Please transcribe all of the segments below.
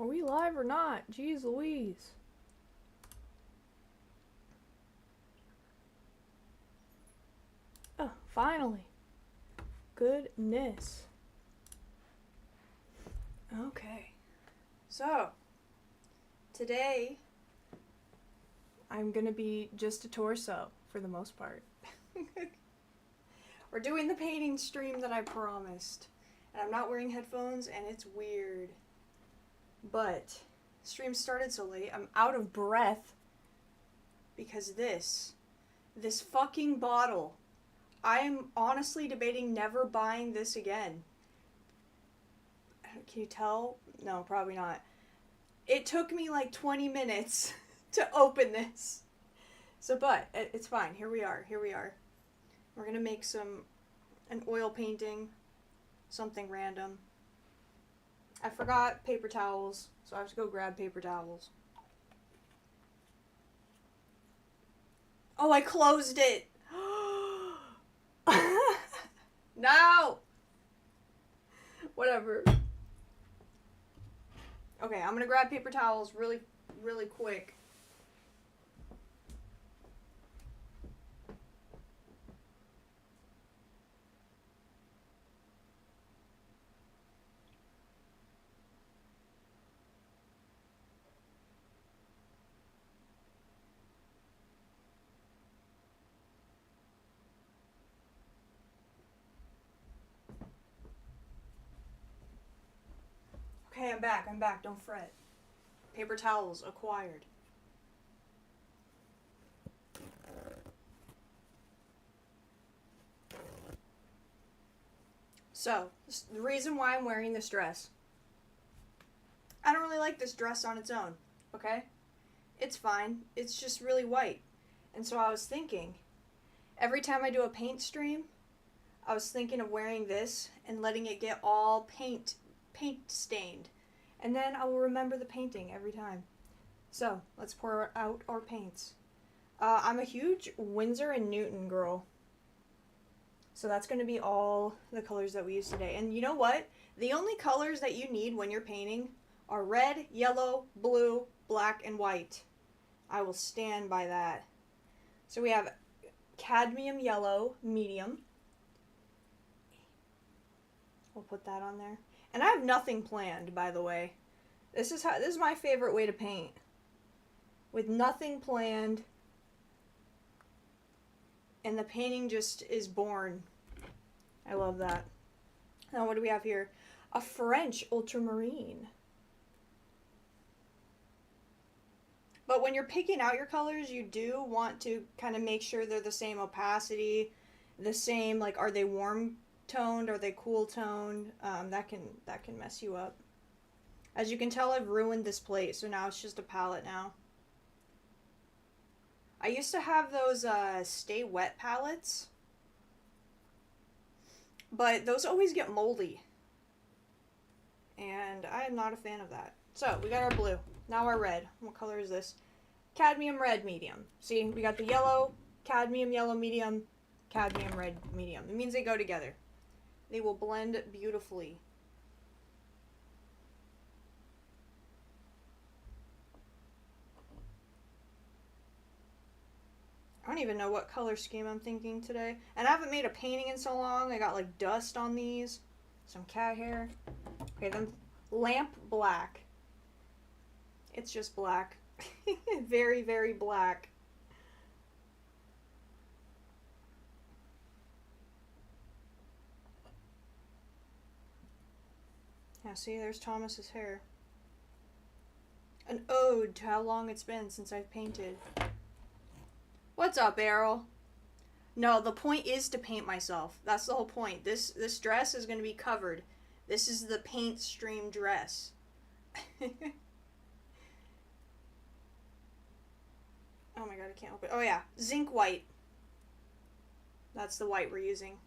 Are we live or not? Jeez Louise. Oh, finally. Goodness. Okay. So, today, I'm gonna be just a torso for the most part. We're doing the painting stream that I promised. And I'm not wearing headphones, and it's weird. But, stream started so late, I'm out of breath. Because this fucking bottle, I am honestly debating never buying this again. Can you tell? No, probably not. It took me like 20 minutes to open this. So, but, it's fine. Here we are. We're gonna make an oil painting. Something random. I forgot paper towels, so I have to go grab paper towels. Oh, I closed it! No! Whatever. Okay, I'm gonna grab paper towels really, really quick. Okay, I'm back, don't fret. Paper towels acquired. So, the reason why I'm wearing this dress. I don't really like this dress on its own, okay? It's fine. It's just really white. And so I was thinking, every time I do a paint stream, I was thinking of wearing this and letting it get all paint stained. And then I will remember the painting every time. So, let's pour out our paints. I'm a huge Winsor & Newton girl. So that's going to be all the colors that we use today. And you know what? The only colors that you need when you're painting are red, yellow, blue, black, and white. I will stand by that. So we have cadmium yellow, medium. We'll put that on there. And I have nothing planned, by the way. This is my favorite way to paint. With nothing planned. And the painting just is born. I love that. Now what do we have here? A French ultramarine. But when you're picking out your colors, you do want to kind of make sure they're the same opacity, the same, like, are they warm toned, are they cool toned? That can mess you up. As you can tell, I've ruined this plate, so now it's just a palette now. I used to have those Stay Wet palettes, but those always get moldy, and I am not a fan of that. So, we got our blue. Now our red. What color is this? Cadmium red medium. See, we got the yellow, cadmium yellow medium, cadmium red medium. It means they go together. They will blend beautifully. I don't even know what color scheme I'm thinking today. And I haven't made a painting in so long. I got like dust on these. Some cat hair. Okay, then lamp black. It's just black. Very, very black. Yeah, see, there's Thomas's hair. An ode to how long it's been since I've painted. What's up, Errol? No, the point is to paint myself. That's the whole point. This dress is going to be covered. This is the paint stream dress. Oh my god, I can't open it. Oh yeah, zinc white. That's the white we're using.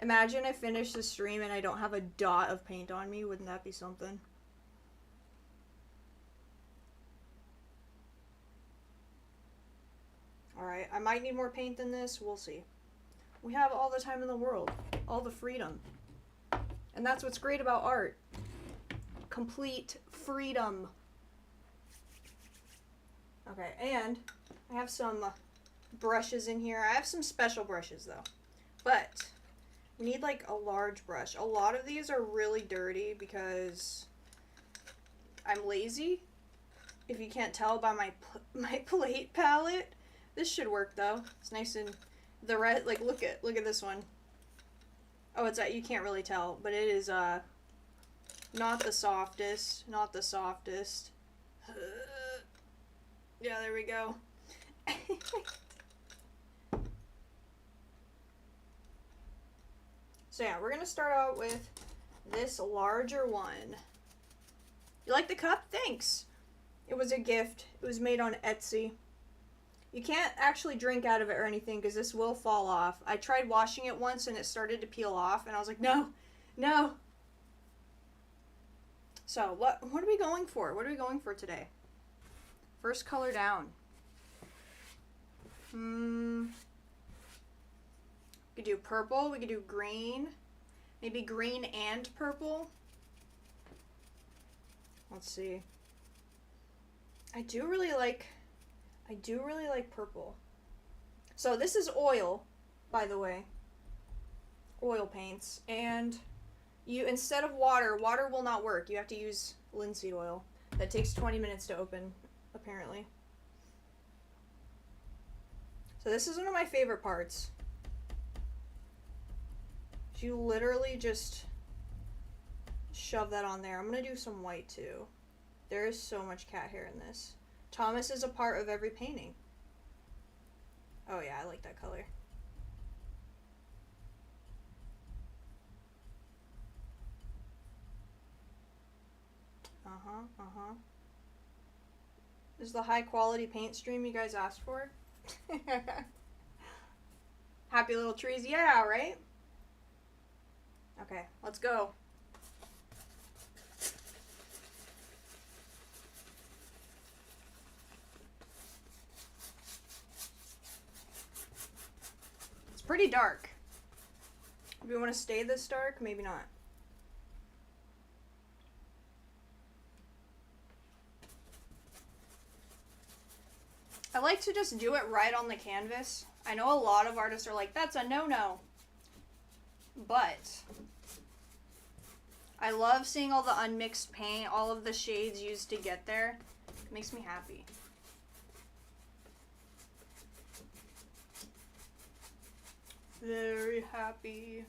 Imagine I finish the stream and I don't have a dot of paint on me. Wouldn't that be something? Alright, I might need more paint than this. We'll see. We have all the time in the world. All the freedom. And that's what's great about art. Complete freedom. Okay, and I have some brushes in here. I have some special brushes though. But we need like a large brush. A lot of these are really dirty because I'm lazy. If you can't tell by my plate palette. This should work though. It's nice and the red, like look at this one. Oh, it's you can't really tell, but it is not the softest, not the softest. Yeah, there we go. So yeah, we're gonna start out with this larger one. You like the cup? Thanks. It was a gift. It was made on Etsy. You can't actually drink out of it or anything because this will fall off. I tried washing it once and it started to peel off and I was like, no, no. So what are we going for? What are we going for today? First color down. We could do purple. We could do green. Maybe green and purple. Let's see. I do really like purple. So this is oil, by the way. Oil paints. And you, instead of water will not work. You have to use linseed oil. That takes 20 minutes to open, apparently. So this is one of my favorite parts. You literally just shove that on there. I'm gonna do some white too. There is so much cat hair in this. Thomas is a part of every painting. Oh yeah, I like that color. This is the high quality paint stream you guys asked for. Happy little trees, yeah, right? Okay, let's go. It's pretty dark. Do we want to stay this dark? Maybe not. I like to just do it right on the canvas. I know a lot of artists are like, that's a no-no. But I love seeing all the unmixed paint, all of the shades used to get there. It makes me happy. Very happy.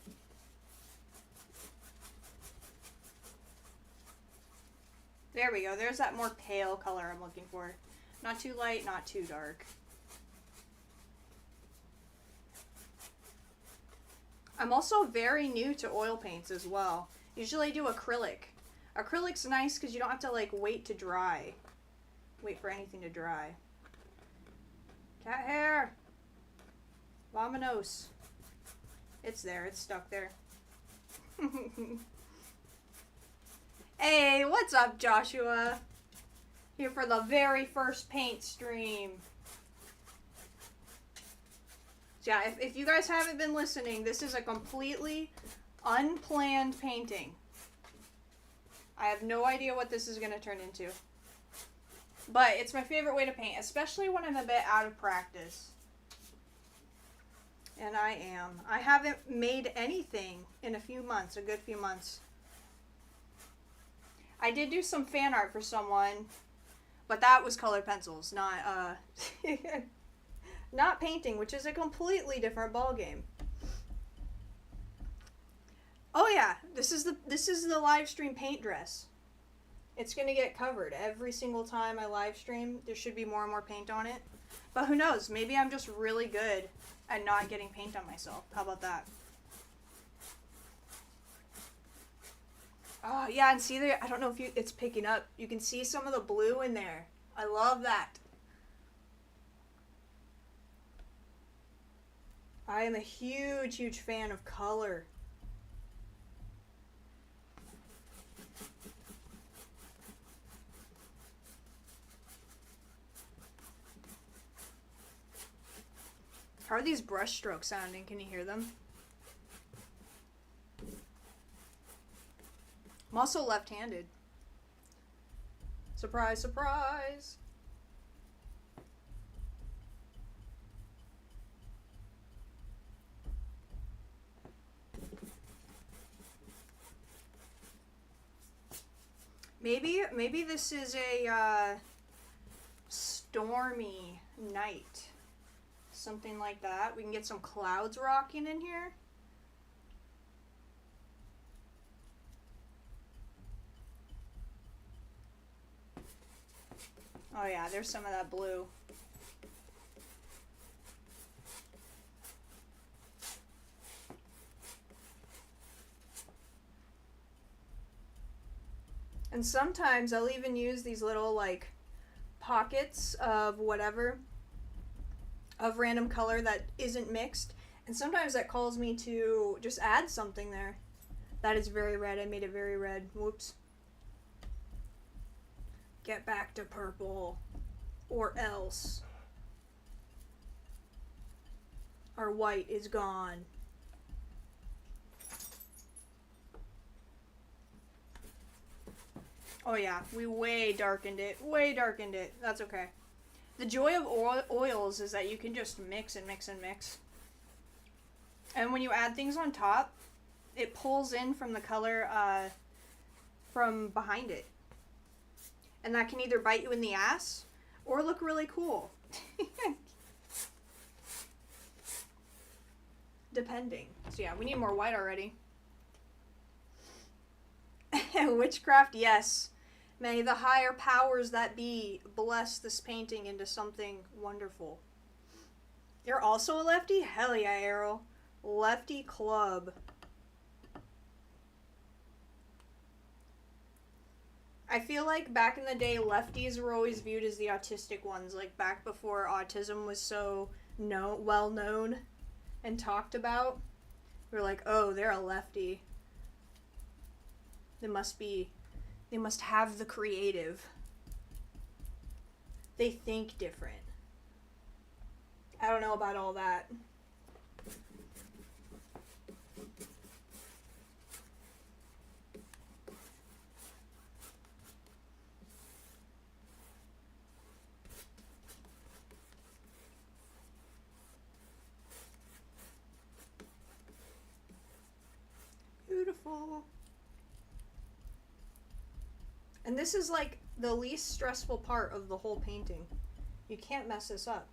There we go. There's that more pale color I'm looking for. Not too light, not too dark. I'm also very new to oil paints as well. Usually I do acrylic. Acrylic's nice because you don't have to like wait to dry. Wait for anything to dry. Cat hair! Vamonos. It's there, it's stuck there. Hey, what's up, Joshua? Here for the very first paint stream. So yeah, if you guys haven't been listening, this is a completely unplanned painting. I have no idea what this is going to turn into. But it's my favorite way to paint, especially when I'm a bit out of practice. And I am. I haven't made anything in a few months, a good few months. I did do some fan art for someone, but that was colored pencils, not not painting, which is a completely different ballgame. Oh yeah, this is the live stream paint dress. It's gonna get covered every single time I live stream. There should be more and more paint on it, but who knows? Maybe I'm just really good at not getting paint on myself. How about that? Oh yeah, and see there. I don't know if it's picking up. You can see some of the blue in there. I love that. I am a huge, huge fan of color. How are these brush strokes sounding? Can you hear them? I'm also left-handed. Surprise, surprise. Maybe this is a stormy night. Something like that. We can get some clouds rocking in here. Oh yeah, there's some of that blue. And sometimes I'll even use these little like pockets of whatever, of random color that isn't mixed. And sometimes that calls me to just add something there. That is very red. I made it very red. Whoops. Get back to purple. Or else. Our white is gone. Oh yeah, we way darkened it. Way darkened it. That's okay. The joy of oils is that you can just mix and mix and mix. And when you add things on top, it pulls in from the color from behind it. And that can either bite you in the ass or look really cool. Depending. So yeah, we need more white already. Witchcraft, yes. May the higher powers that be bless this painting into something wonderful. You're also a lefty? Hell yeah, Errol. Lefty club. I feel like back in the day, lefties were always viewed as the autistic ones. Like back before autism was so well known and talked about. We were like, oh, they're a lefty. They must have the creative. They think different. I don't know about all that. Beautiful. And this is like the least stressful part of the whole painting. You can't mess this up.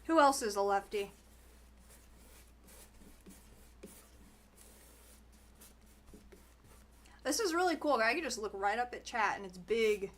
Who else is a lefty? This is really cool. I can just look right up at chat and it's big.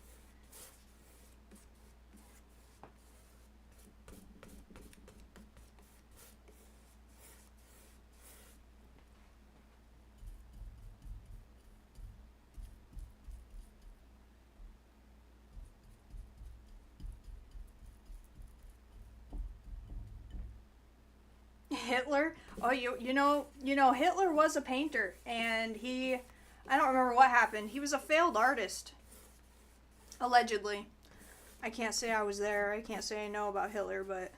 Hitler? Oh, you know Hitler was a painter, and I don't remember what happened. He was a failed artist, allegedly. I can't say I was there. I can't say I know about Hitler, but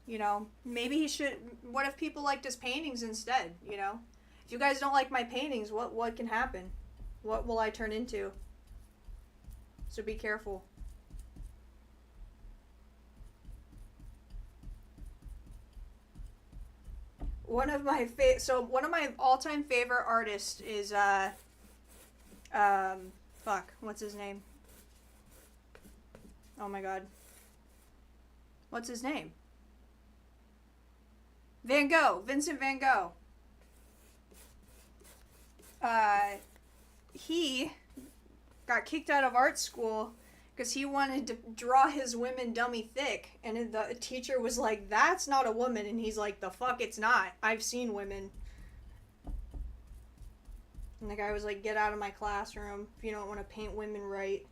you know, maybe he should. What if people liked his paintings instead? You know, if you guys don't like my paintings, what can happen? What will I turn into? So be careful. One of my all-time favorite artists is what's his name? Oh my god. What's his name? Van Gogh, Vincent van Gogh. He got kicked out of art school because he wanted to draw his women dummy thick, and the teacher was like, that's not a woman, and he's like, the fuck it's not, I've seen women. And the guy was like, get out of my classroom if you don't want to paint women right.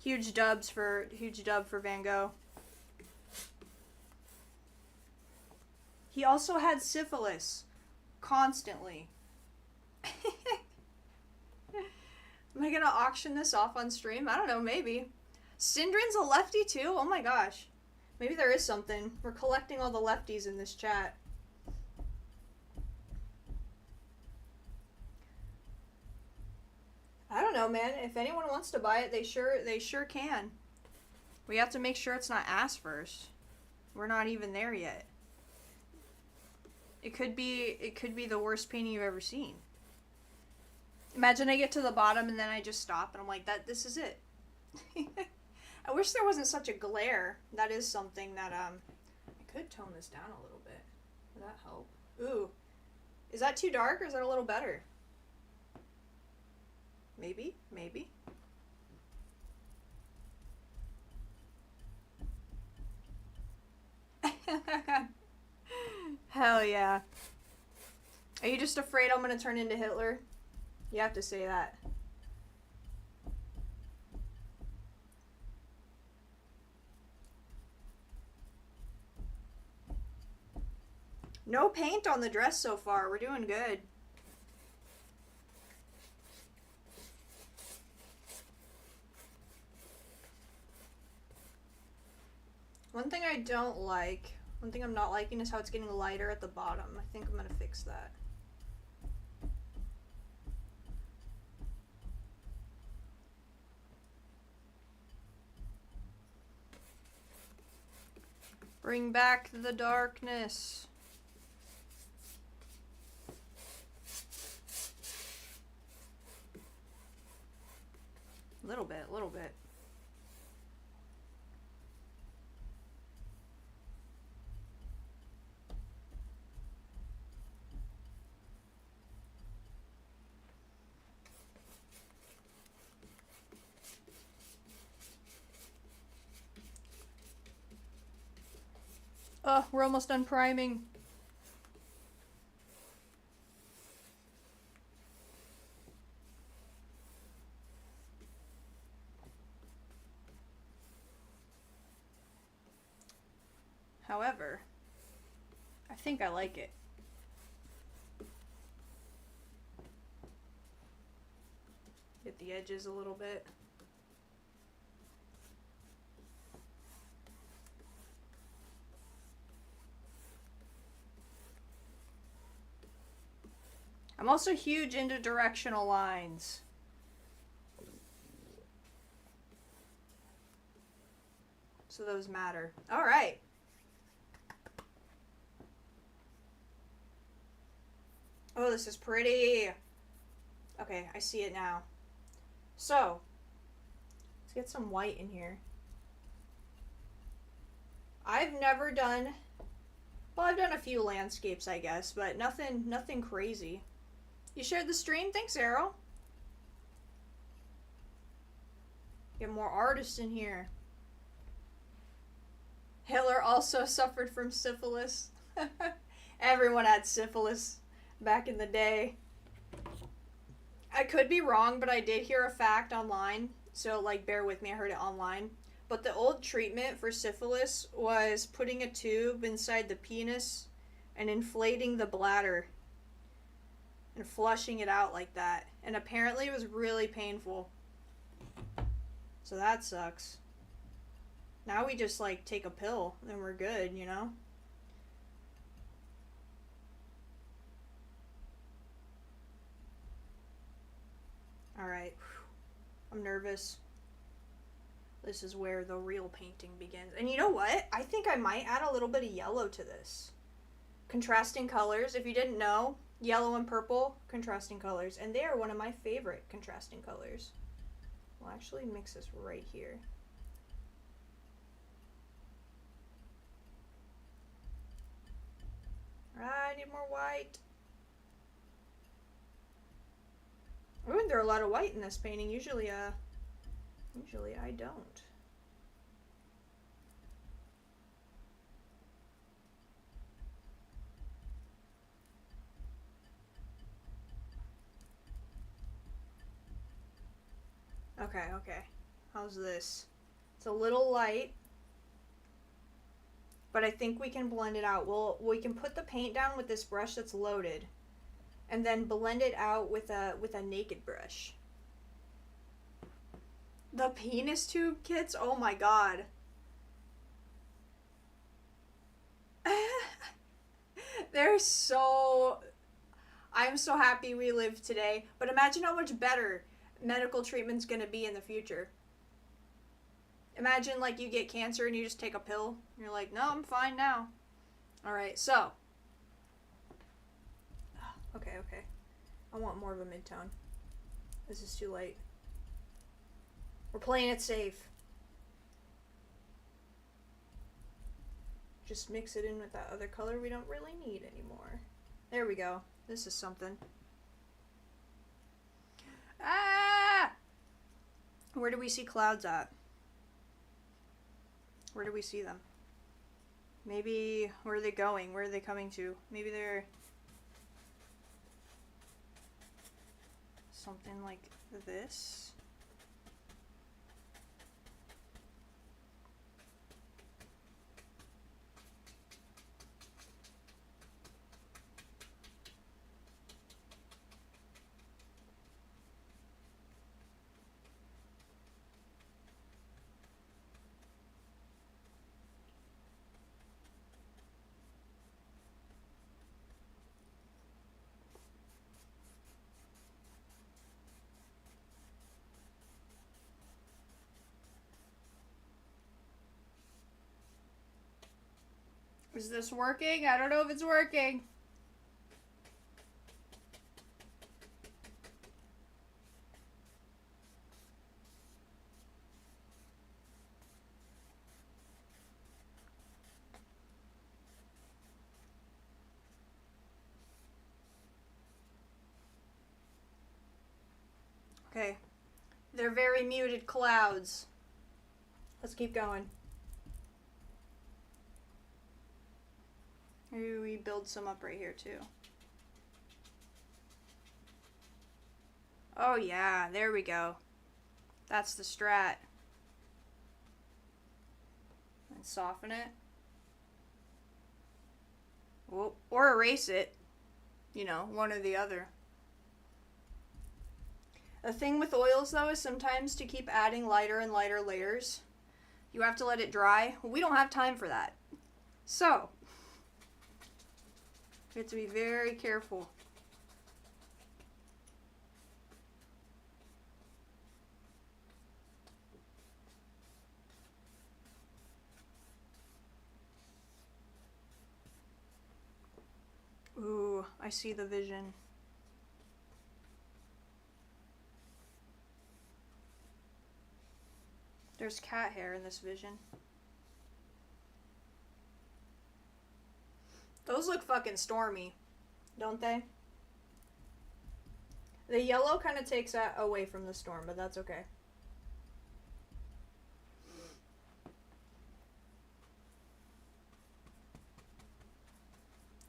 Huge dub for Van Gogh. He also had syphilis constantly. Am I gonna auction this off on stream? I don't know, maybe. Syndrin's a lefty too? Oh my gosh. Maybe there is something. We're collecting all the lefties in this chat. I don't know, man. If anyone wants to buy it, they sure can. We have to make sure it's not ass first. We're not even there yet. It could be the worst painting you've ever seen. Imagine I get to the bottom and then I just stop and I'm like, this is it. I wish there wasn't such a glare. That is something that I could tone this down a little bit. Would that help? Ooh. Is that too dark or is that a little better? Maybe. Hell yeah. Are you just afraid I'm gonna turn into Hitler? You have to say that. No paint on the dress so far. We're doing good. One thing I'm not liking is how it's getting lighter at the bottom. I think I'm gonna fix that. Bring back the darkness. Little bit. Oh, we're almost done priming. However, I think I like it. Get the edges a little bit. I'm also huge into directional lines. So those matter. All right. Oh, this is pretty. Okay, I see it now. So, let's get some white in here. I've never done, well, I've done a few landscapes, I guess, but nothing crazy. You shared the stream? Thanks, Arrow. Get more artists in here. Hitler also suffered from syphilis. Everyone had syphilis back in the day. I could be wrong, but I did hear a fact online. So, like, bear with me, I heard it online. But the old treatment for syphilis was putting a tube inside the penis and inflating the bladder and flushing it out like that. And apparently it was really painful. So that sucks. Now we just, like, take a pill and we're good, you know? Alright. I'm nervous. This is where the real painting begins. And you know what? I think I might add a little bit of yellow to this. Contrasting colors. If you didn't know, yellow and purple, contrasting colors. And they are one of my favorite contrasting colors. We'll actually mix this right here. I need more white. Ooh, and there are a lot of white in this painting. Usually I don't. Okay. How's this? It's a little light, but I think we can blend it out. We can put the paint down with this brush that's loaded, and then blend it out with a naked brush. The penis tube kits? Oh my god. They're so... I'm so happy we live today. But imagine how much better medical treatment's gonna be in the future. Imagine, like, you get cancer and you just take a pill. And you're like, no, I'm fine now. Alright, so. Okay. I want more of a mid-tone. This is too light. We're playing it safe. Just mix it in with that other color we don't really need anymore. There we go. This is something. Ah! Where do we see clouds at? Where do we see them? Maybe, where are they going? Where are they coming to? Maybe they're something like this. Is this working? I don't know if it's working. Okay. They're very muted clouds. Let's keep going. Maybe we build some up right here too. Oh yeah, there we go. That's the strat. And soften it. Whoa. Or erase it. You know, one or the other. The thing with oils though is sometimes to keep adding lighter and lighter layers, you have to let it dry. Well, we don't have time for that. So, you have to be very careful. Ooh, I see the vision. There's cat hair in this vision. Those look fucking stormy, don't they? The yellow kind of takes that away from the storm, but that's okay.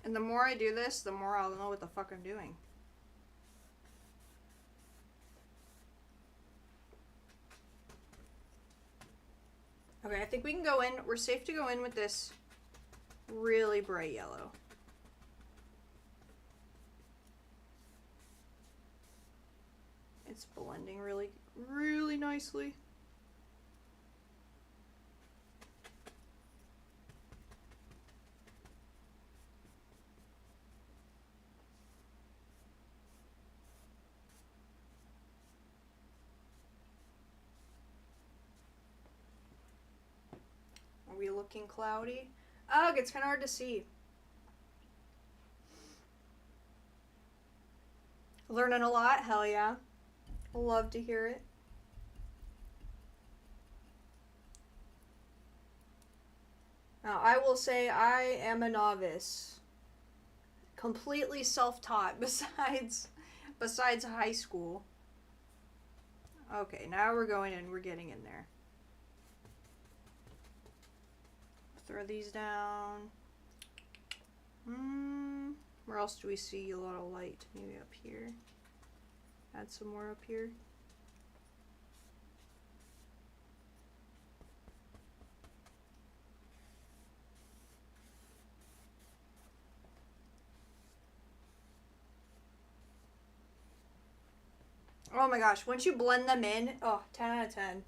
And the more I do this, the more I'll know what the fuck I'm doing. Okay, I think we can go in. We're safe to go in with this really bright yellow. It's blending really, really nicely. Are we looking cloudy? Ugh, it's kind of hard to see. Learning a lot? Hell yeah. Love to hear it. Now, I will say I am a novice. Completely self-taught besides high school. Okay, now we're going in. We're getting in there. Throw these down. Where else do we see a lot of light? Maybe up here. Add some more up here. Oh my gosh, once you blend them in, oh, 10 out of 10.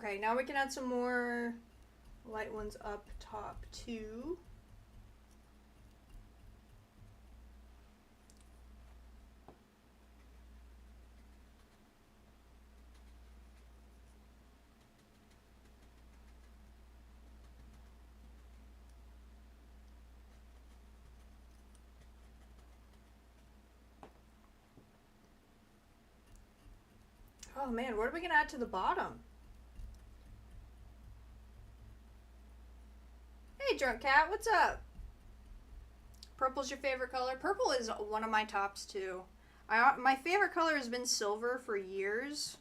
Okay, now we can add some more light ones up top too. Oh man, what are we gonna add to the bottom? Hey, Drunk Cat, what's up? Purple's your favorite color? Purple is one of my tops too. My favorite color has been silver for years,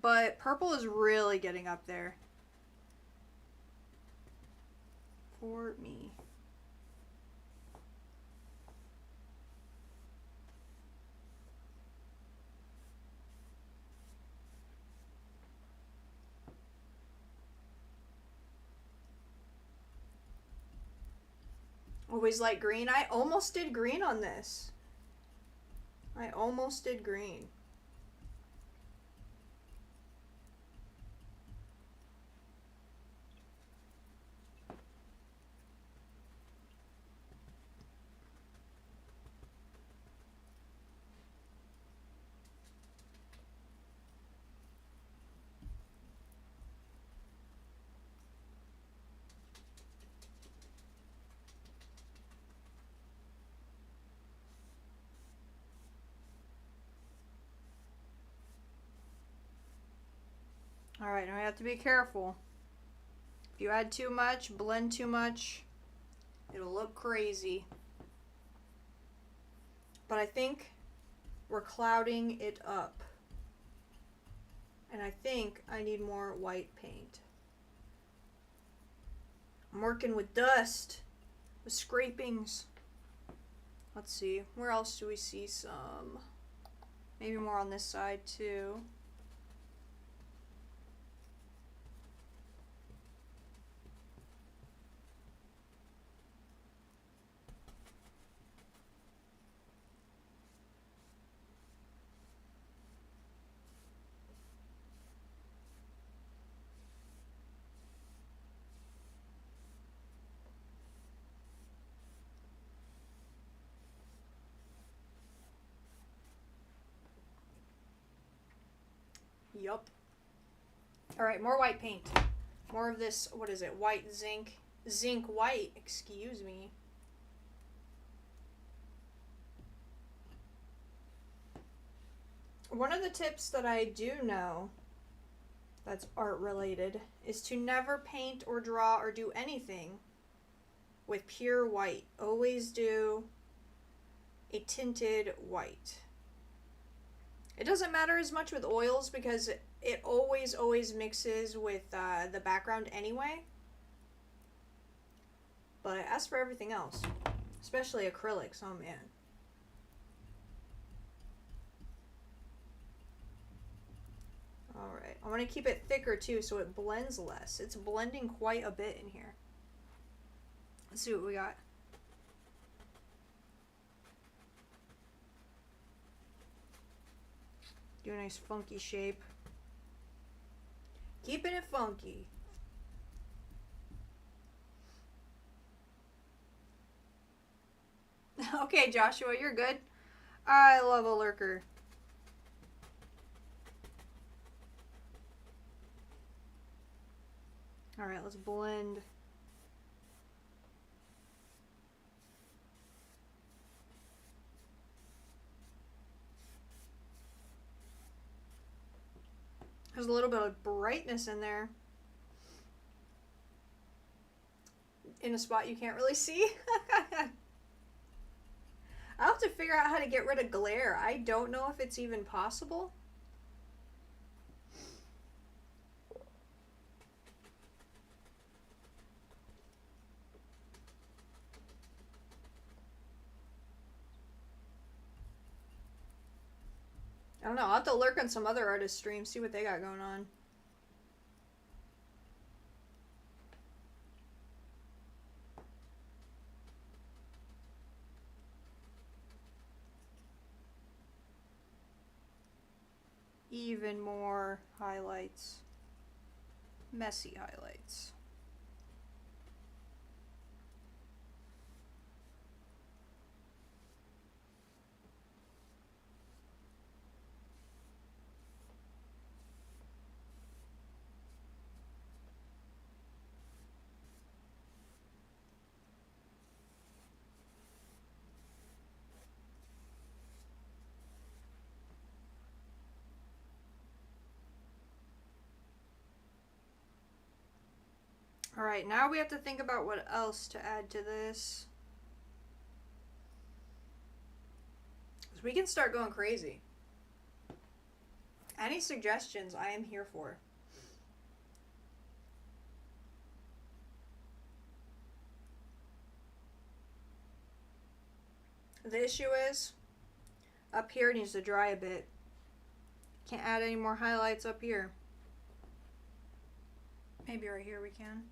but purple is really getting up there for me. Always light green. I almost did green on this. I almost did green. Alright, now I have to be careful. If you add too much, blend too much, it'll look crazy. But I think we're clouding it up. And I think I need more white paint. I'm working with dust, with scrapings. Let's see, where else do we see some? Maybe more on this side too. Yup. Alright, more white paint. More of this, what is it, white zinc? Zinc white, excuse me. One of the tips that I do know that's art related is to never paint or draw or do anything with pure white. Always do a tinted white. It doesn't matter as much with oils because it always mixes with the background anyway. But as for everything else, especially acrylics, oh man. Alright, I want to keep it thicker too so it blends less. It's blending quite a bit in here. Let's see what we got. Do a nice funky shape. Keeping it funky. Okay, Joshua, you're good. I love a lurker. Alright, let's blend. There's a little bit of brightness in there. In a spot you can't really see. I'll have to figure out how to get rid of glare. I don't know if it's even possible. I don't know. I'll have to lurk on some other artist streams, see what they got going on. Even more highlights. Messy highlights. Alright, now we have to think about what else to add to this. Because we can start going crazy. Any suggestions, I am here for. The issue is, up here it needs to dry a bit. Can't add any more highlights up here. Maybe right here we can.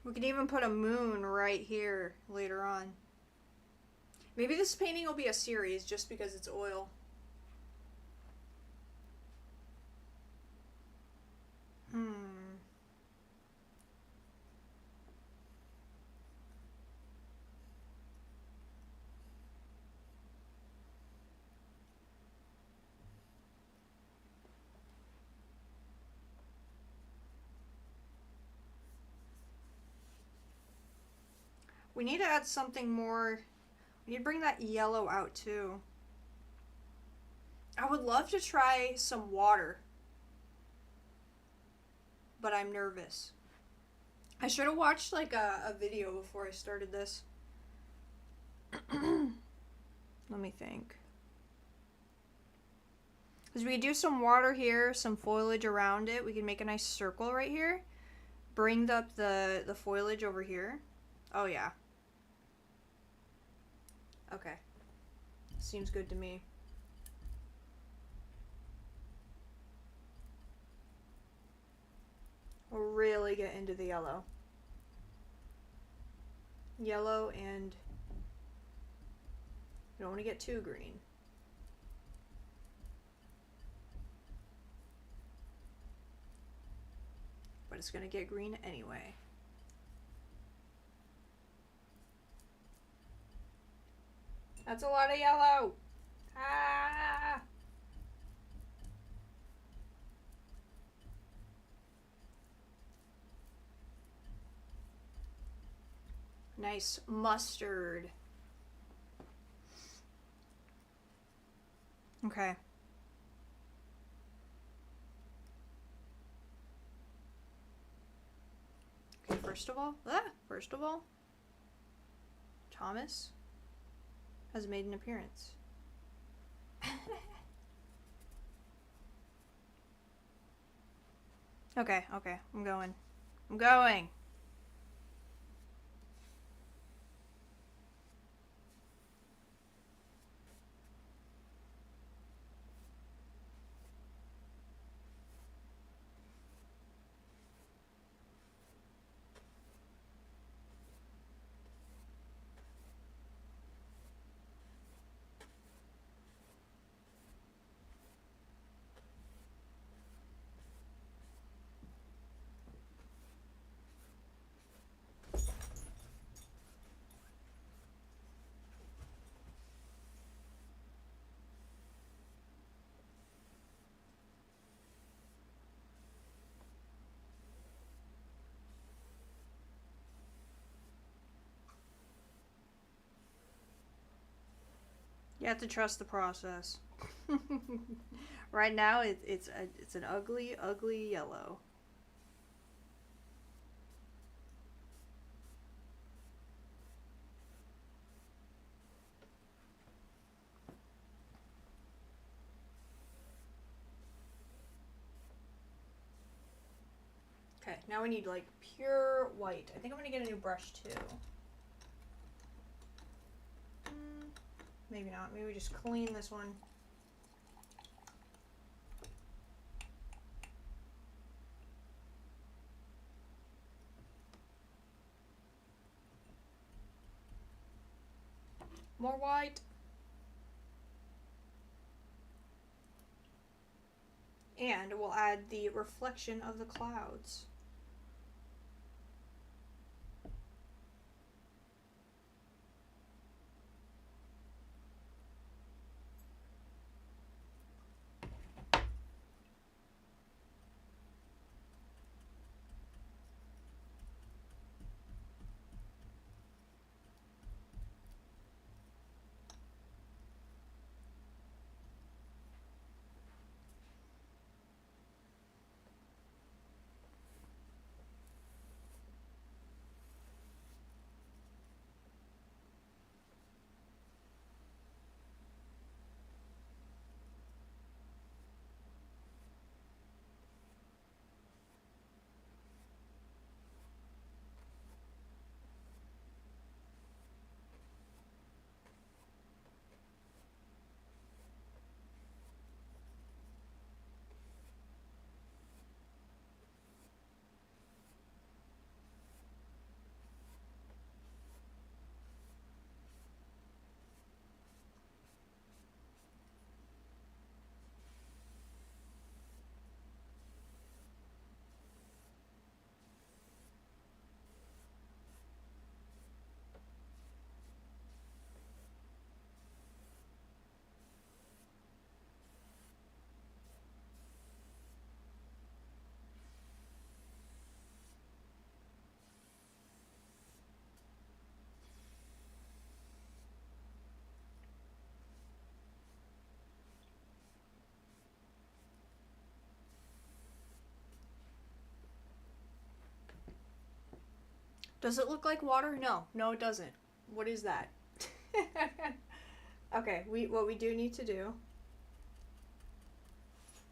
We could even put a moon right here later on. Maybe this painting will be a series just because it's oil. We need to add something more. We need to bring that yellow out too. I would love to try some water, but I'm nervous. I should have watched like a video before I started this. Let me think. Because we could do some water here, some foliage around it. We can make a nice circle right here. Bring up the foliage over here. Oh yeah. Okay. Seems good to me. We'll really get into the yellow. Yellow, and you don't want to get too green. But it's going to get green anyway. That's a lot of yellow. Ah! Nice mustard. Okay. Okay, first of all, Thomas has made an appearance. Okay, I'm going. You have to trust the process. Right now, it's an ugly, ugly yellow. Okay, now we need like pure white. I think I'm gonna get a new brush too. Maybe not. Maybe we just clean this one. More white. And we'll add the reflection of the clouds. Does it look like water? No. No, it doesn't. What is that? Okay, what we do need to do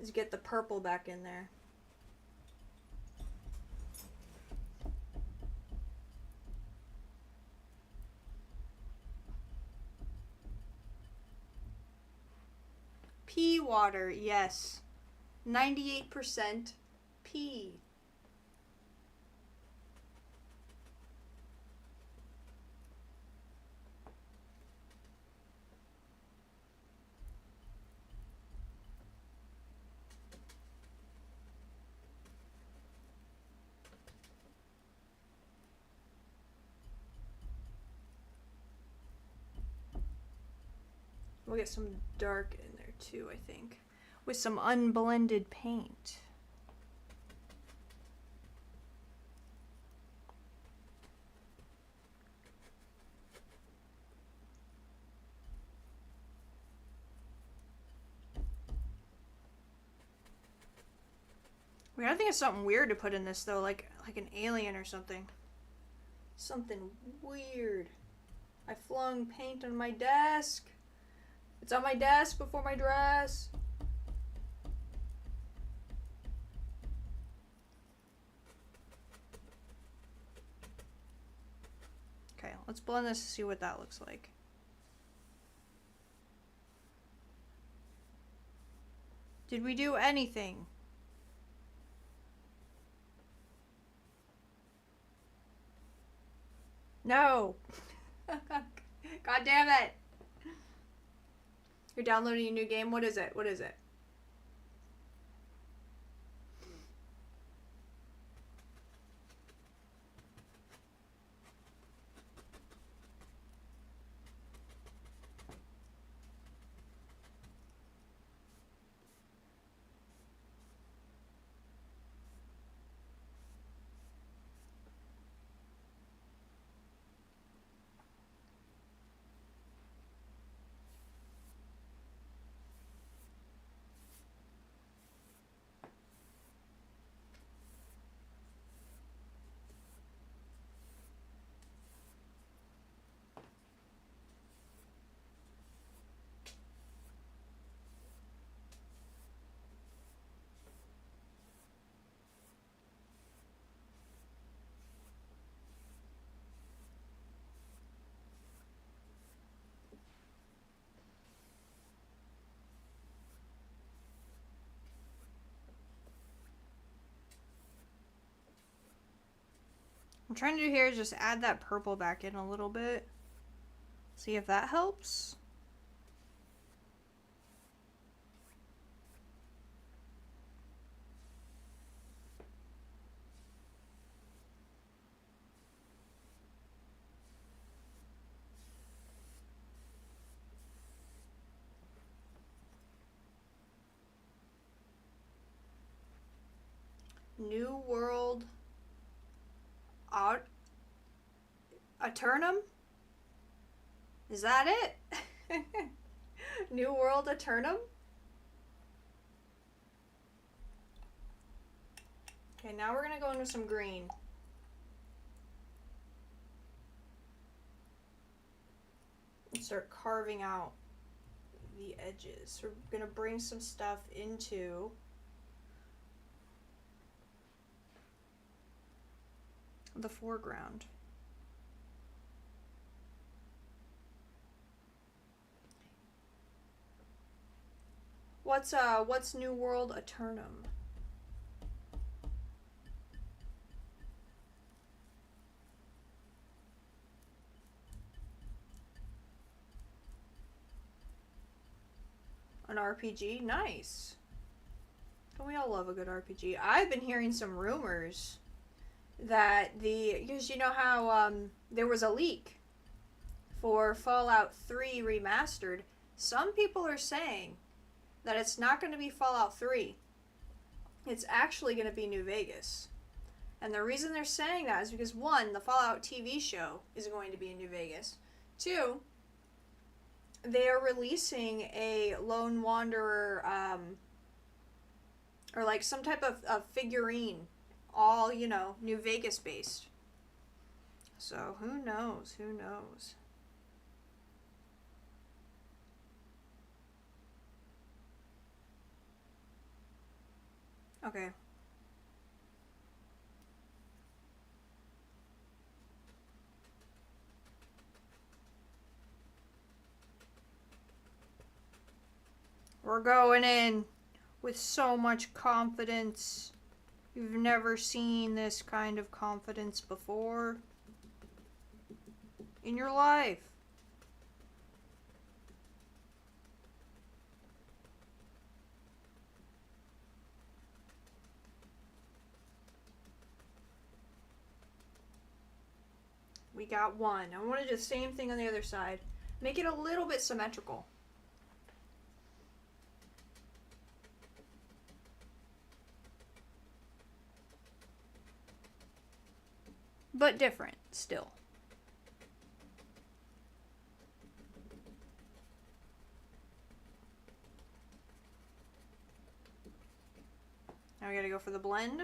is get the purple back in there. Pea water, yes. 98% pea. We'll get some dark in there too, I think, with some unblended paint. We gotta think of something weird to put in this though, like an alien or something. Something weird. I flung paint on my desk. It's on my desk before my dress. Okay, let's blend this to see what that looks like. Did we do anything? No. God damn it. You're downloading a new game? What is it? What is it? I'm trying to do here is just add that purple back in a little bit. See if that helps. New World Aeternum? Is that it? New World Aeternum? Okay, now we're gonna go into some green. And start carving out the edges. We're gonna bring some stuff into the foreground. What's New World Aeternum? An RPG? Nice. Don't we all love a good RPG? I've been hearing some rumors that because you know how there was a leak for Fallout 3 Remastered. Some people are saying that it's not going to be Fallout 3. It's actually going to be New Vegas. And the reason they're saying that is because, one, the Fallout TV show is going to be in New Vegas. Two, they are releasing a Lone Wanderer, or like some type of figurine, all, New Vegas based. So, who knows? Who knows? Okay. We're going in with so much confidence. You've never seen this kind of confidence before in your life. We got one. I want to do the same thing on the other side. Make it a little bit symmetrical. But different, still. Now we gotta go for the blend.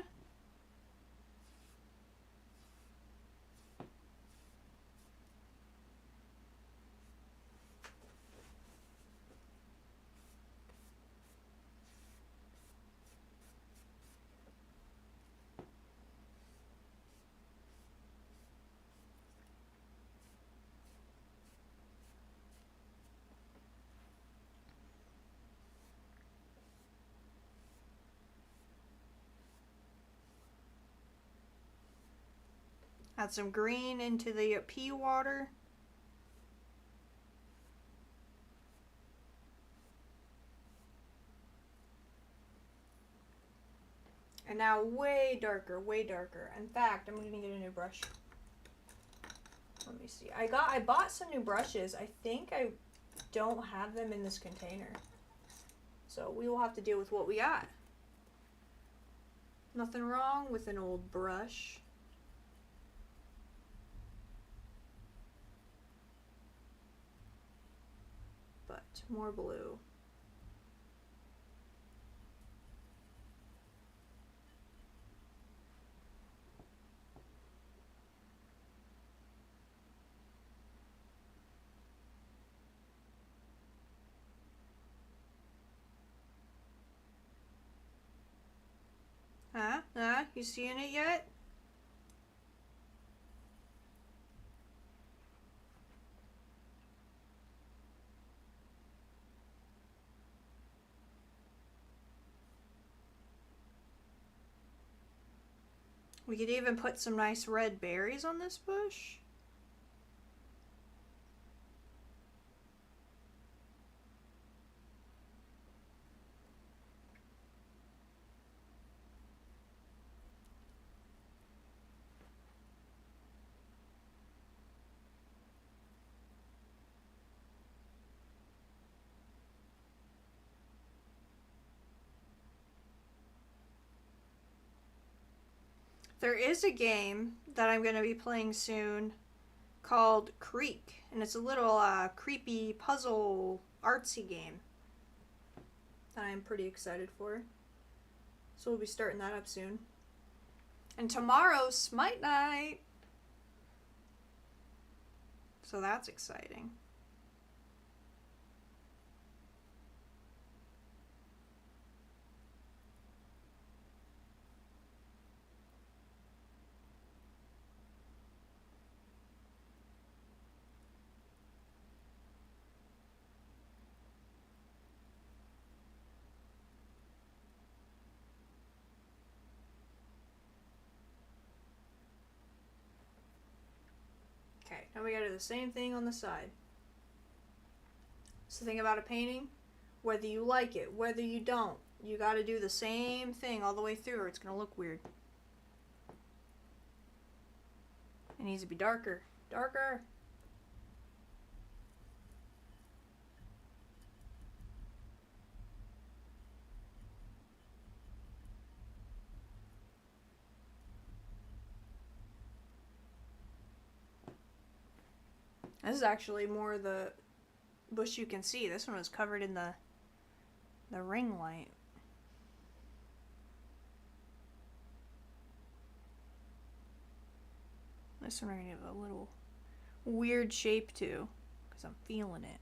Add some green into the pea water. And now way darker, way darker. In fact, I'm gonna get a new brush. Let me see. I bought some new brushes. I think I don't have them in this container. So we will have to deal with what we got. Nothing wrong with an old brush. But more blue. Huh? You seeing it yet? We could even put some nice red berries on this bush. There is a game that I'm going to be playing soon called Creek, and it's a little creepy puzzle artsy game that I'm pretty excited for. So we'll be starting that up soon. And tomorrow's Smite Night. So that's exciting. Okay, now we gotta do the same thing on the side. So think about a painting, whether you like it, whether you don't, you gotta do the same thing all the way through or it's gonna look weird. It needs to be darker. Darker! This is actually more the bush you can see. This one was covered in the ring light. This one we're going to give a little weird shape to, because I'm feeling it.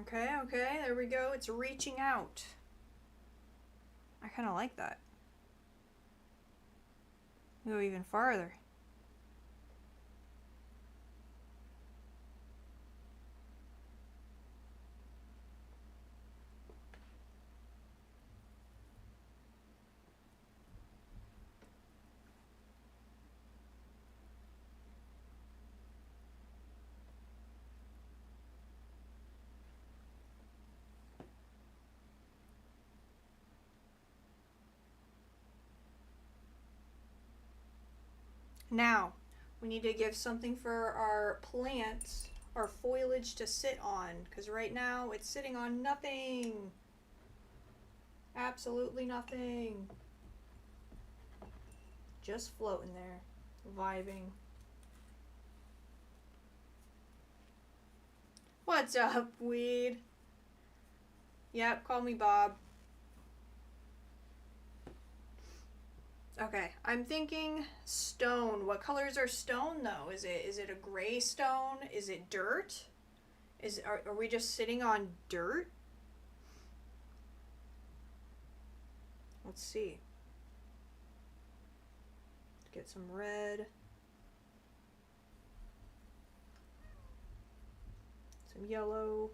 Okay, okay, there we go. It's reaching out. I kind of like that. Go even farther. Now, we need to give something for our plants, our foliage to sit on, because right now it's sitting on nothing. Absolutely nothing. Just floating there, vibing. What's up, weed? Yep, call me Bob. Okay, I'm thinking stone. What colors are stone though? Is it a gray stone? Is it dirt? Are we just sitting on dirt? Let's see. Get some red. Some yellow.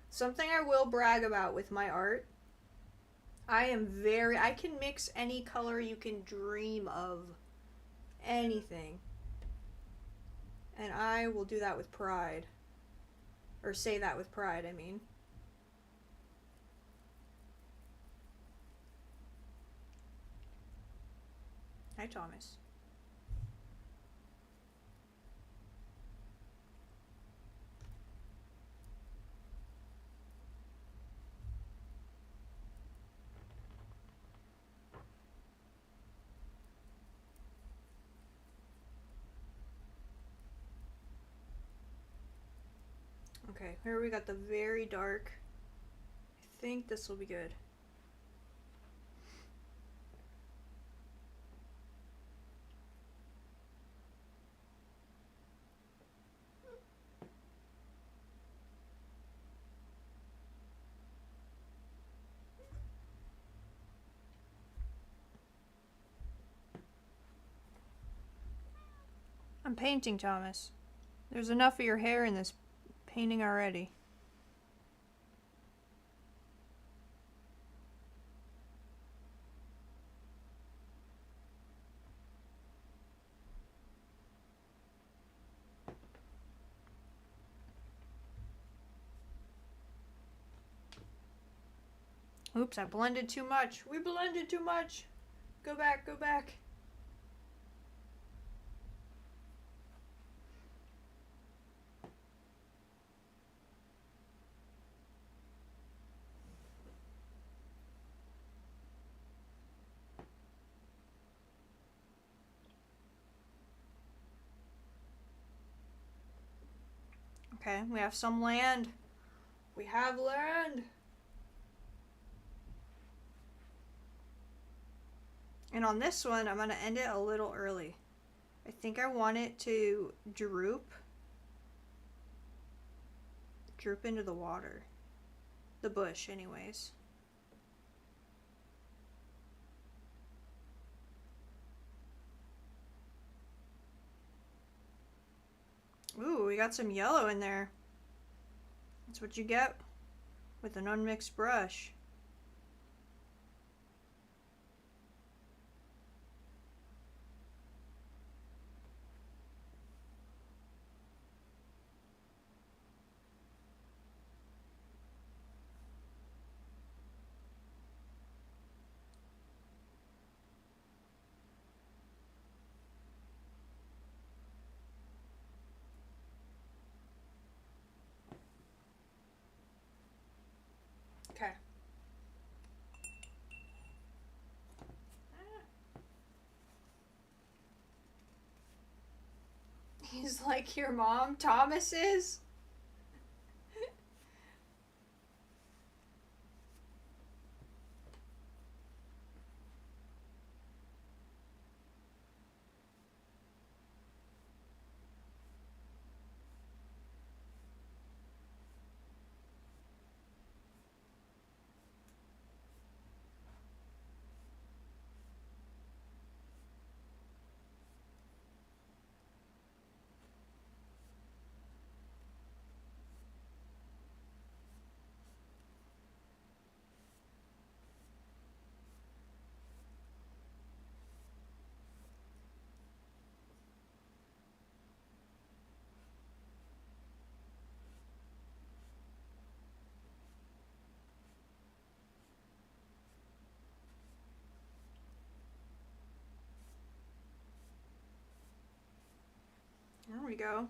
Something I will brag about with my art. I can mix any color you can dream of. Anything. And I will do that with pride. Or say that with pride, I mean. Hi, Thomas. Okay, here we got the very dark. I think this will be good. I'm painting, Thomas. There's enough of your hair in this painting already. Oops, I blended too much. We blended too much. Go back, go back. Okay, we have some land. We have land. And on this one, I'm going to end it a little early. I think I want it to droop into the water. The bush, anyways. Ooh, we got some yellow in there. That's what you get with an unmixed brush. Okay. He's like your mom, Thomas is. There we go.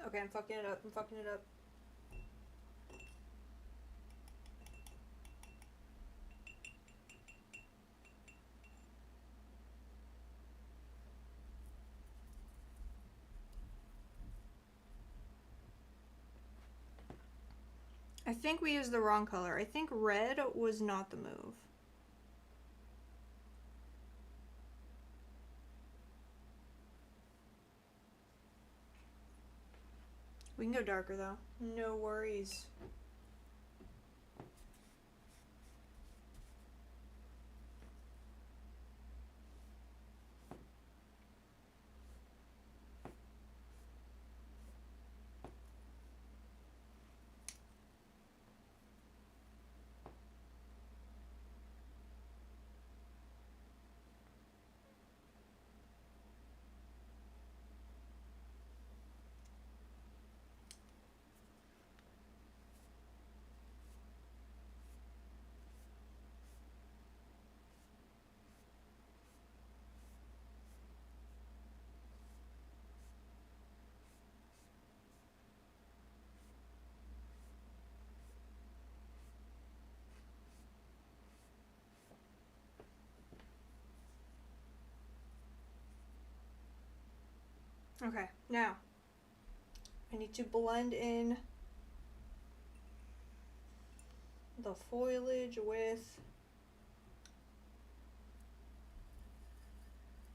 Okay, I'm fucking it up. I'm fucking it up. I think we used the wrong color. I think red was not the move. We can go darker though. No worries. Okay, now I need to blend in the foliage with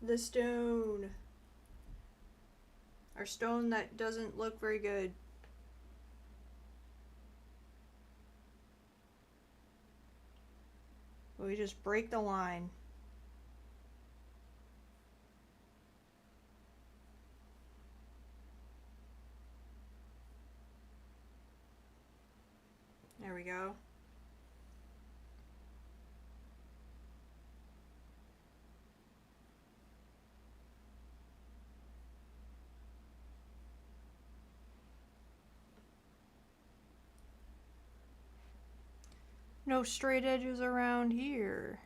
the stone. Our stone that doesn't look very good. We just break the line. There we go. No straight edges around here.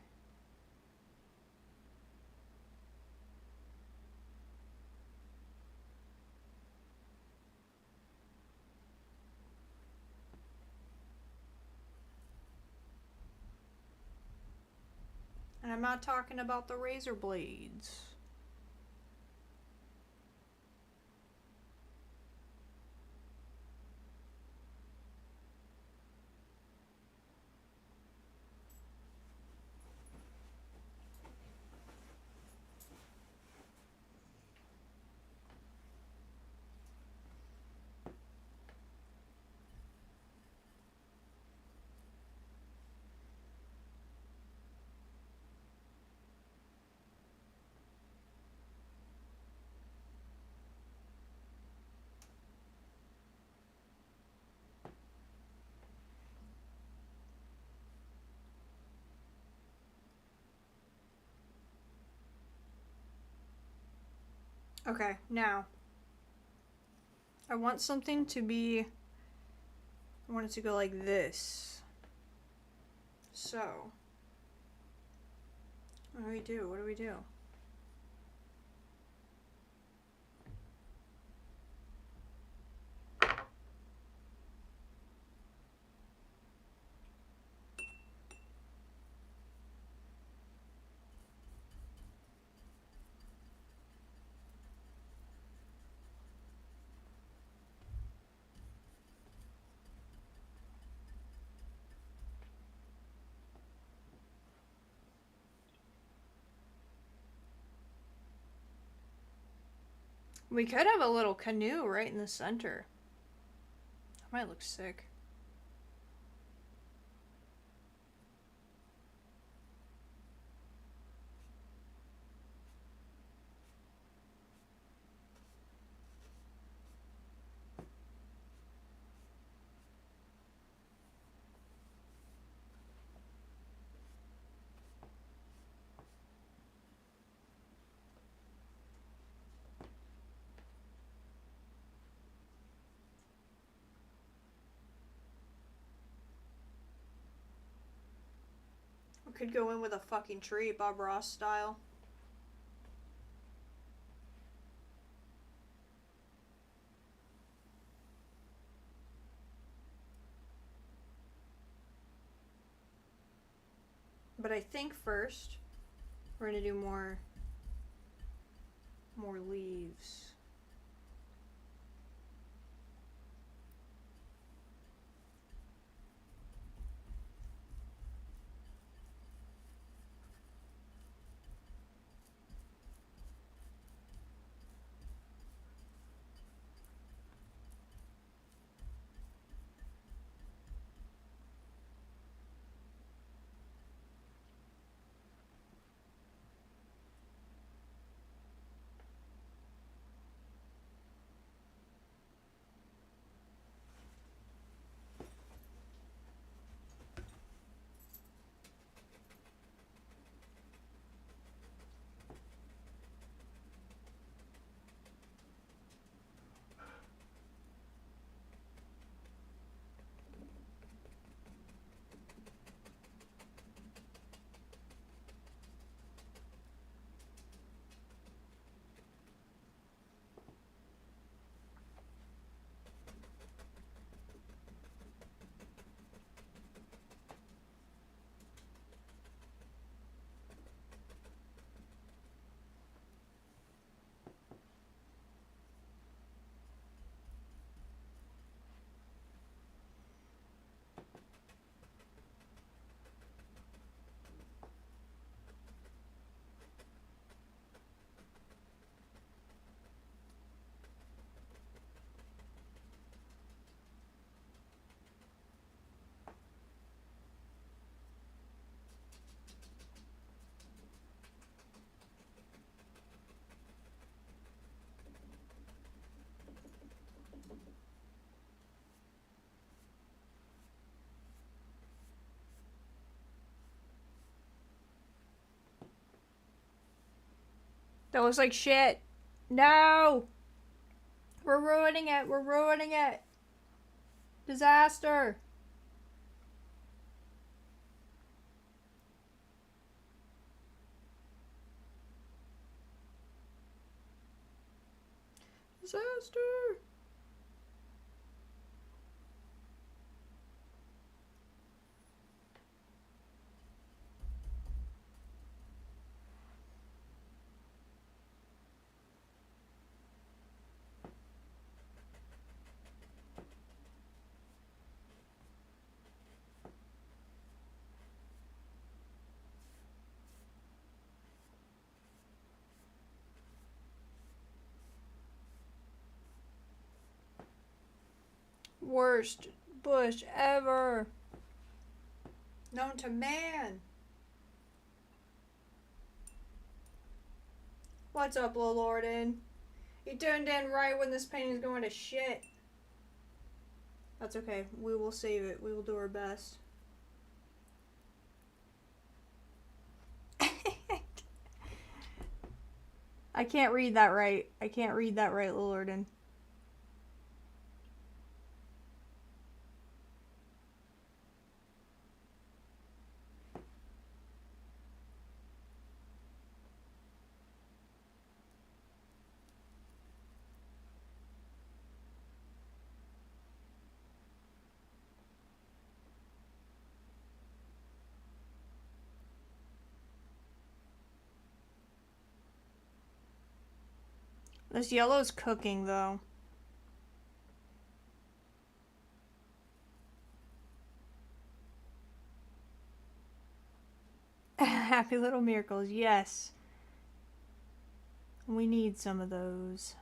And I'm not talking about the razor blades. Okay, now I want something to be, I want it to go like this. So, what do we do? What do we do? We could have a little canoe right in the center. That might look sick. We could go in with a fucking tree, Bob Ross style. But I think first we're gonna do more leaves. That looks like shit. No! We're ruining it. We're ruining it. Disaster. Disaster. Worst bush ever. Known to man. What's up, Lilorden? You turned in right when this painting's going to shit. That's okay. We will save it. We will do our best. I can't read that right. I can't read that right, Lilorden. This yellow's cooking, though. Happy little miracles, yes. We need some of those.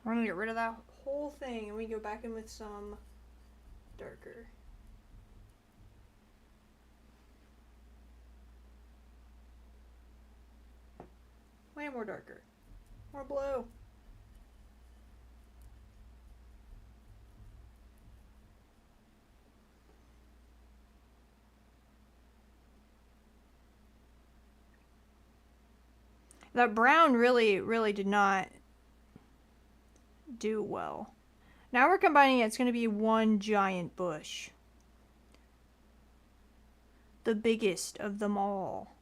We're gonna get rid of that whole thing and we go back in with some darker. Way more darker. More blue. That brown really did not do well. Now we're combining it. It's going to be one giant bush. The biggest of them all.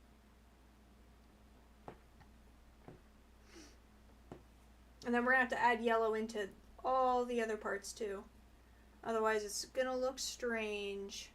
And then we're going to have to add yellow into all the other parts too. Otherwise it's going to look strange.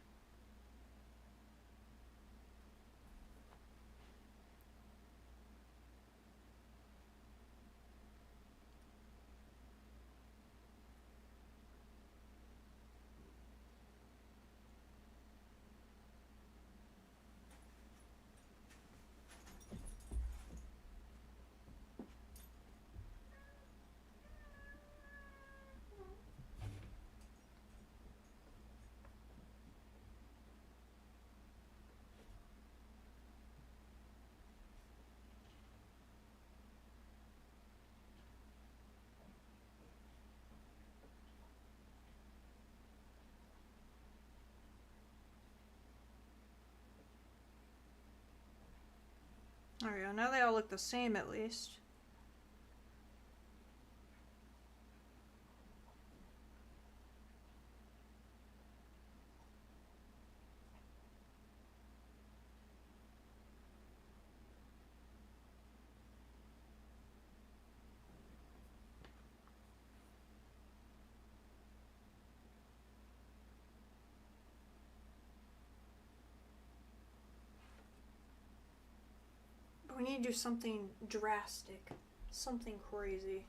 There we go. Now they all look the same at least. We need to do something drastic. Something crazy.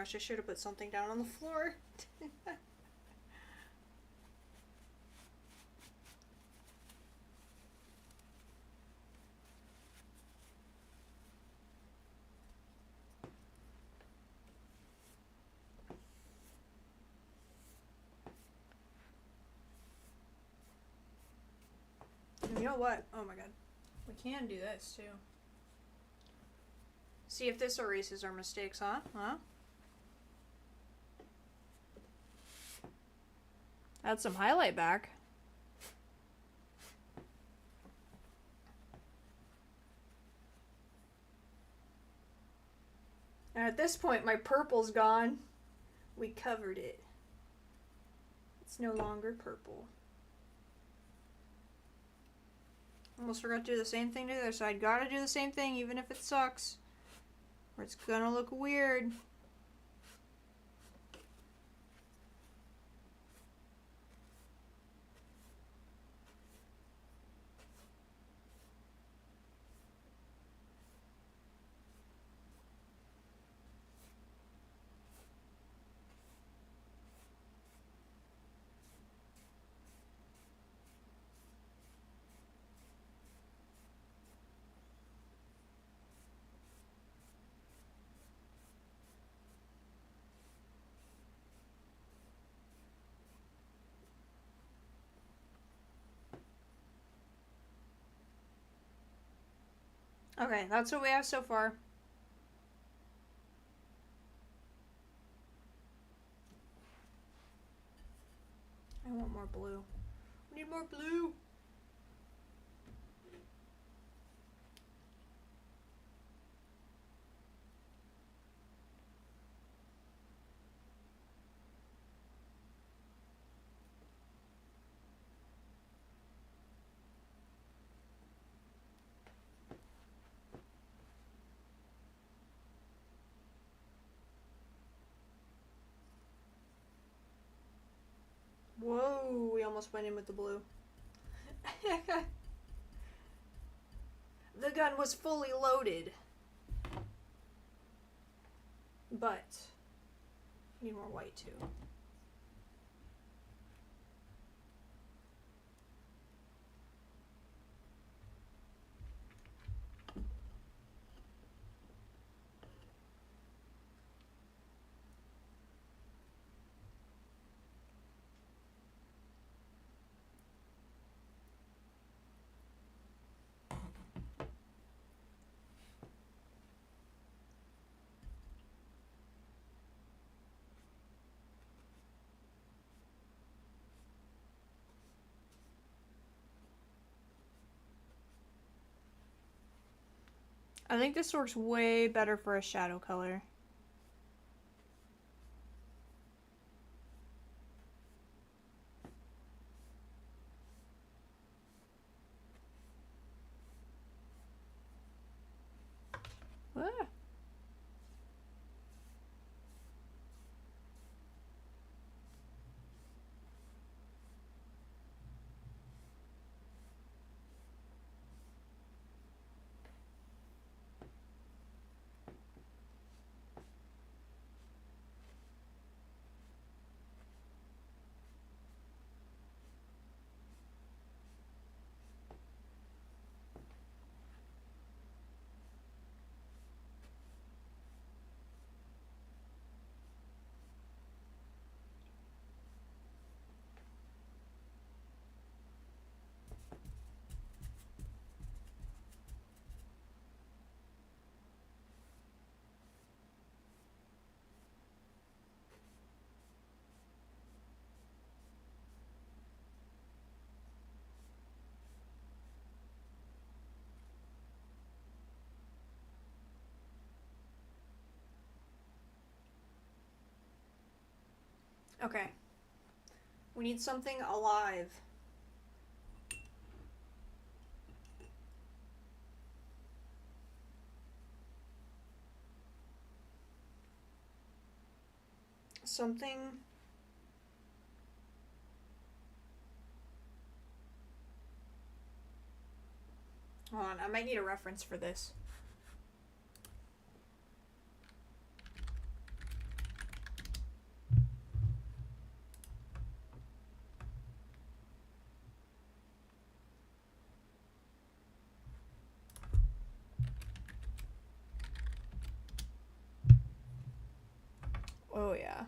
gosh, I should have put something down on the floor. You know what? Oh my god. We can do this too. See if this erases our mistakes, huh? Huh? Add some highlight back. And at this point, my purple's gone. We covered it. It's no longer purple. Almost forgot to do the same thing to the other side. Gotta do the same thing even if it sucks. Or it's gonna look weird. Okay, that's what we have so far. I want more blue. We need more blue. Whoa, we almost went in with the blue. The gun was fully loaded. But, need more white too. I think this works way better for a shadow color. Ah. Okay. We need something alive. Something... Hold on, I might need a reference for this. Oh yeah.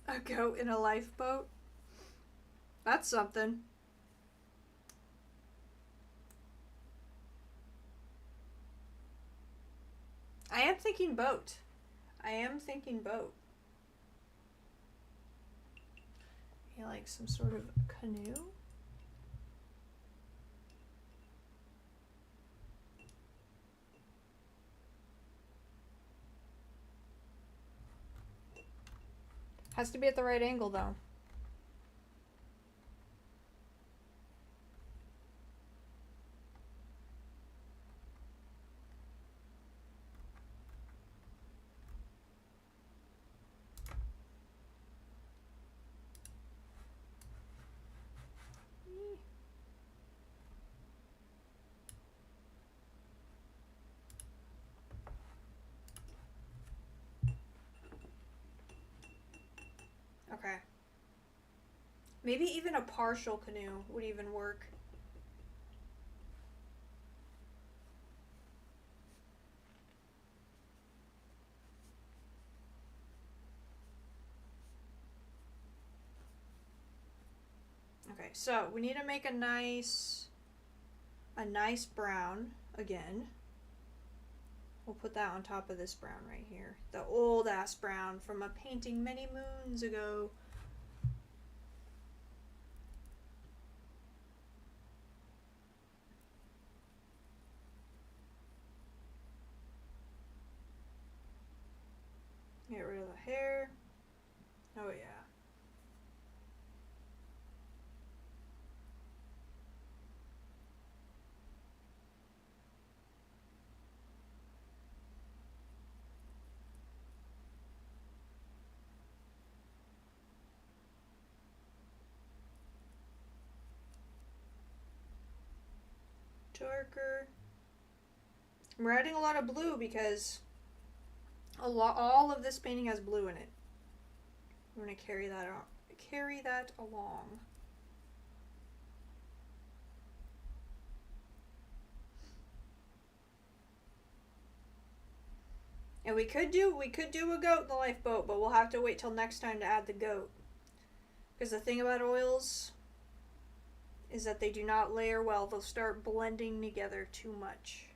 A goat in a lifeboat? That's something. I am thinking boat. I am thinking boat. Yeah, like some sort of canoe? Has to be at the right angle though. Okay. Maybe even a partial canoe would even work. Okay, so we need to make a nice brown again. We'll put that on top of this brown right here. The old ass brown from a painting many moons ago. Get rid of the hair. Oh yeah. Darker. We're adding a lot of blue because all of this painting has blue in it. We're gonna carry that along. And we could do a goat in the lifeboat, but we'll have to wait till next time to add the goat. Because the thing about oils is that they do not layer well. They'll start blending together too much.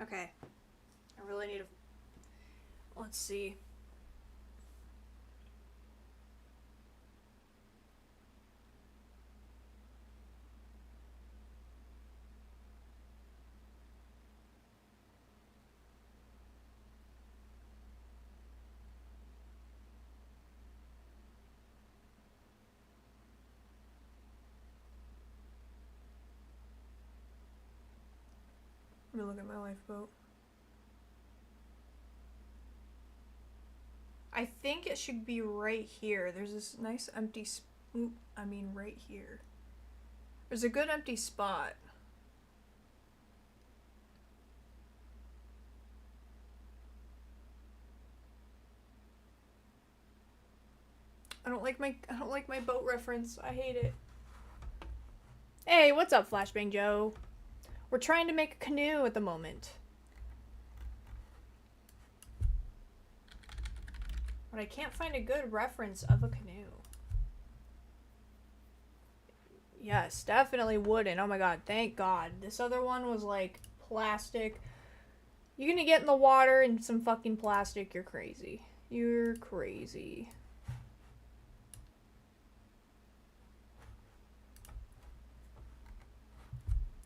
Okay. I really need to... Let's see. Let me look at my lifeboat. I think it should be right here. There's this nice empty right here. There's a good empty spot. I don't like my boat reference. I hate it. Hey, what's up, Flashbang Joe? We're trying to make a canoe at the moment. But I can't find a good reference of a canoe. Yes, definitely wooden. Oh my god, thank god. This other one was like plastic. You're gonna get in the water and some fucking plastic. You're crazy. You're crazy.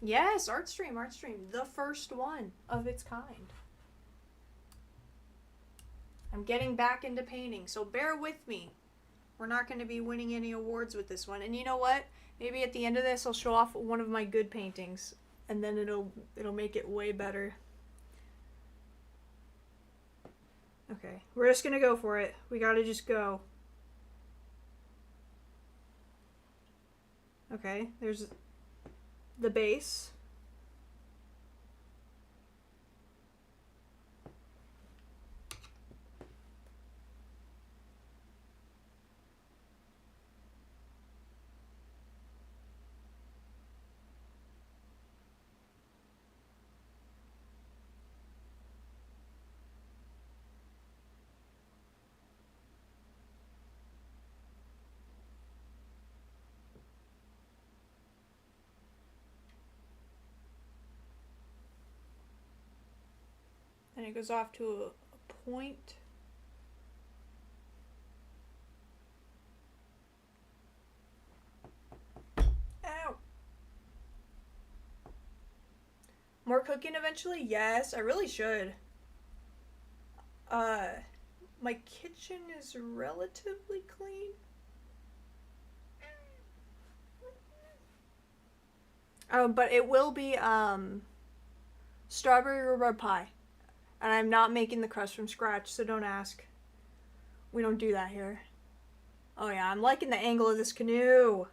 Yes, Artstream. The first one of its kind. I'm getting back into painting, so bear with me. We're not going to be winning any awards with this one. And you know what? Maybe at the end of this I'll show off one of my good paintings, and then it'll make it way better. Okay, we're just going to go for it. We got to just go. Okay, there's the base. And it goes off to a point. Ow! More cooking eventually? Yes, I really should. My kitchen is relatively clean. But it will be, strawberry rhubarb pie. And I'm not making the crust from scratch, so don't ask. We don't do that here. Oh yeah, I'm liking the angle of this canoe.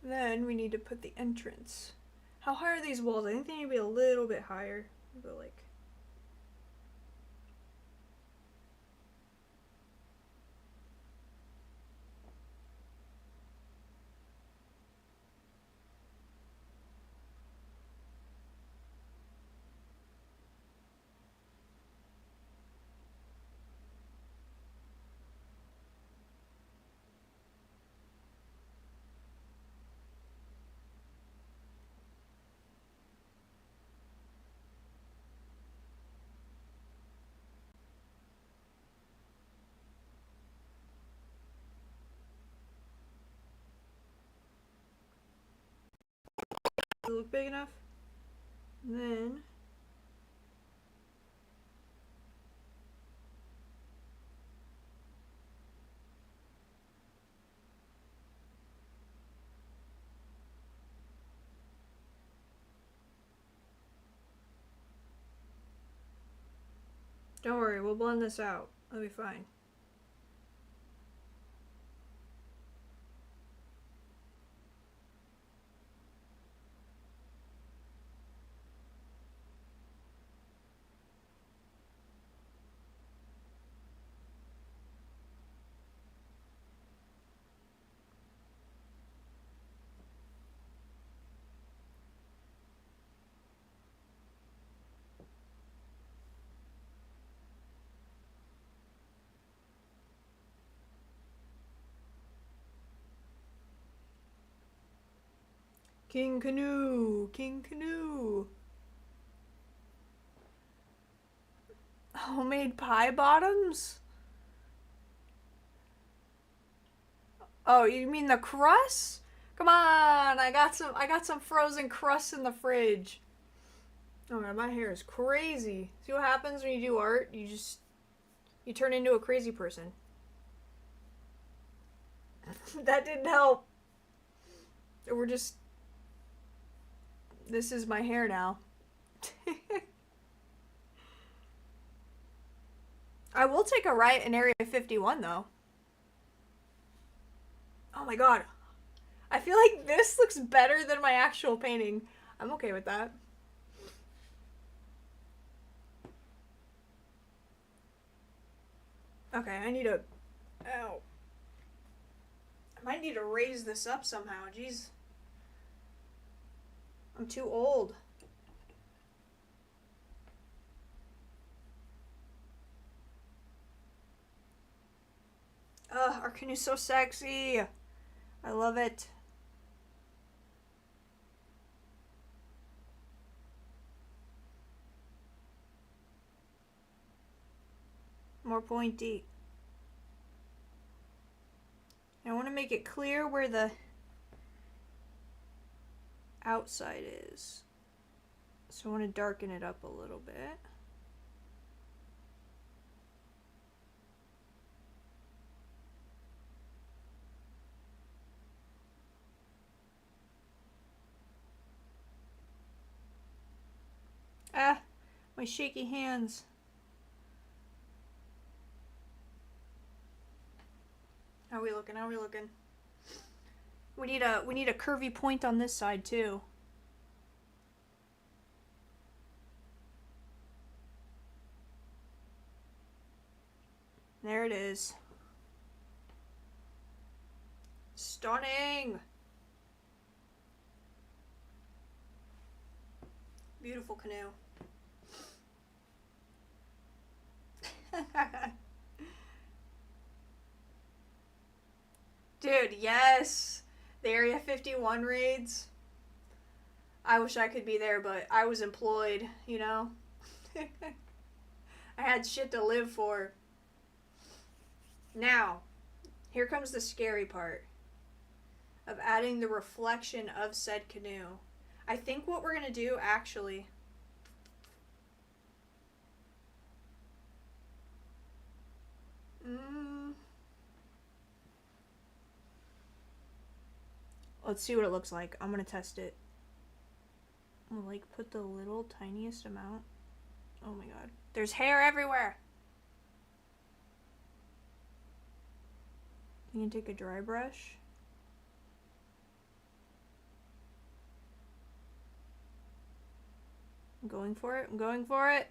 Then we need to put the entrance. How high are these walls? I think they need to be a little bit higher. But like... Does it look big enough? And then... Don't worry, we'll blend this out. It'll be fine. King Canoe! King Canoe! Homemade pie bottoms? Oh, you mean the crust? Come on, I got some frozen crust in the fridge. Oh man, my hair is crazy. See what happens when you do art? You turn into a crazy person. That didn't help. This is my hair now. I will take a riot in Area 51 though. Oh my god. I feel like this looks better than my actual painting. I'm okay with that. Okay, I need to... Ow. I might need to raise this up somehow. Jeez. I'm too old. Ugh, our canoe's so sexy. I love it. More pointy. I want to make it clear where the outside is. So I want to darken it up a little bit. Ah, my shaky hands. How are we looking? How are we looking? We need a curvy point on this side too. There it is. Stunning. Beautiful canoe. Dude, yes. The Area 51 raids. I wish I could be there, but I was employed, you know? I had shit to live for. Now, here comes the scary part of adding the reflection of said canoe. I think what we're going to do, actually... Let's see what it looks like. I'm going to test it. I'm going to, like, put the little tiniest amount. Oh my god. There's hair everywhere! You can take a dry brush. I'm going for it. I'm going for it.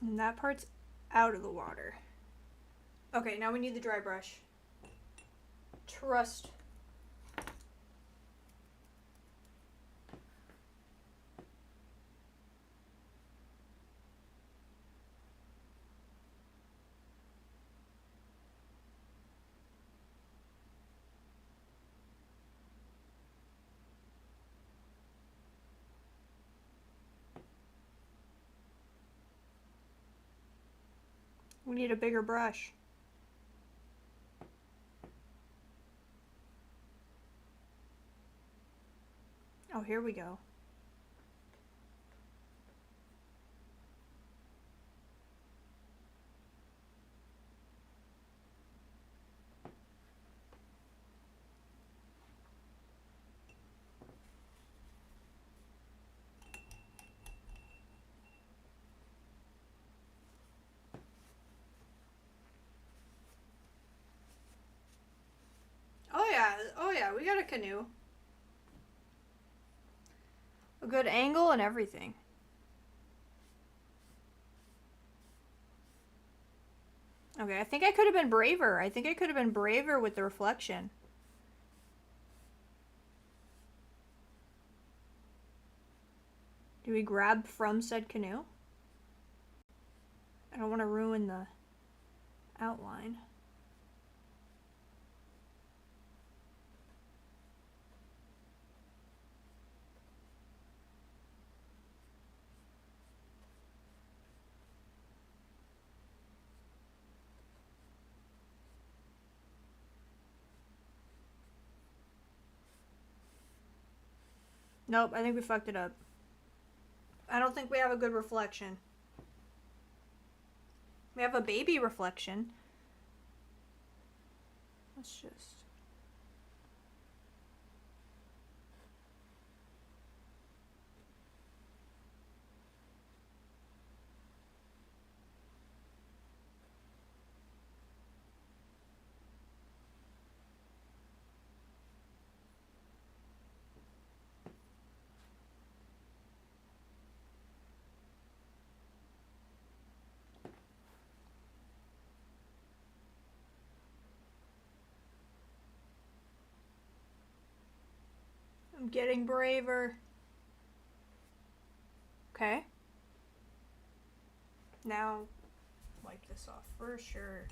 And that part's out of the water. Okay, now we need the dry brush. Trust. We need a bigger brush. Oh, here we go. Oh yeah, we got a canoe. A good angle and everything. Okay, I think I could have been braver. I think I could have been braver with the reflection. Do we grab from said canoe? I don't want to ruin the outline. Nope, I think we fucked it up. I don't think we have a good reflection. We have a baby reflection. Let's just... I'm getting braver. Okay. Now, wipe this off for sure.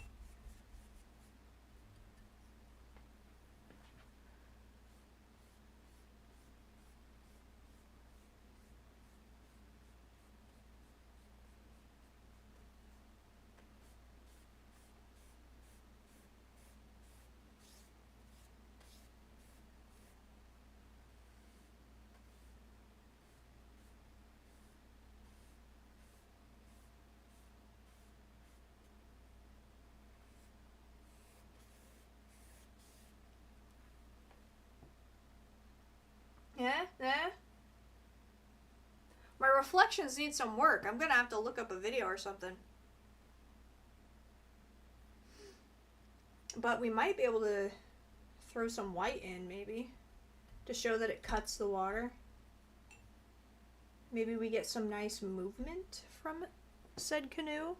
reflections need some work. I'm gonna have to look up a video or something. But we might be able to throw some white in, maybe, to show that it cuts the water. Maybe we get some nice movement from said canoe.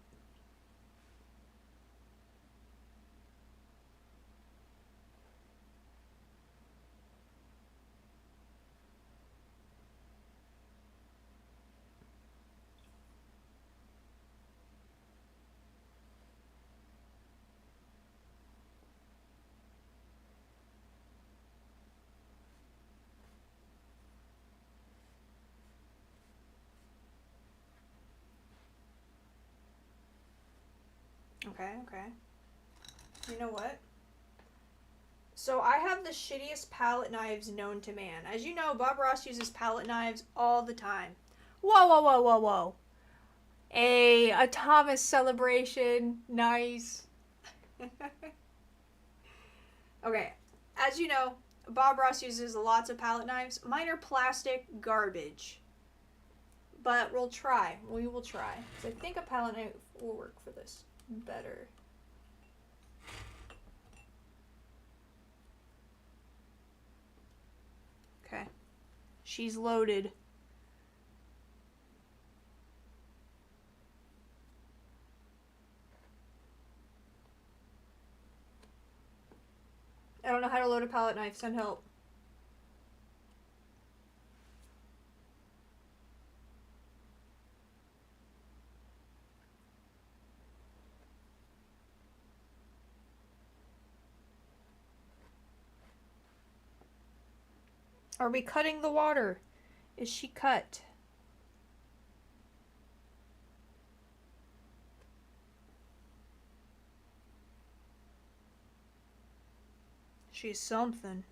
Okay. You know what? So I have the shittiest palette knives known to man. As you know, Bob Ross uses palette knives all the time. Whoa. A Thomas celebration. Nice. Okay. As you know, Bob Ross uses lots of palette knives. Mine are plastic garbage. But we'll try. We will try. So I think a palette knife will work for this better. Okay. She's loaded. I don't know how to load a palette knife. Send help. Are we cutting the water? Is she cut? She's something.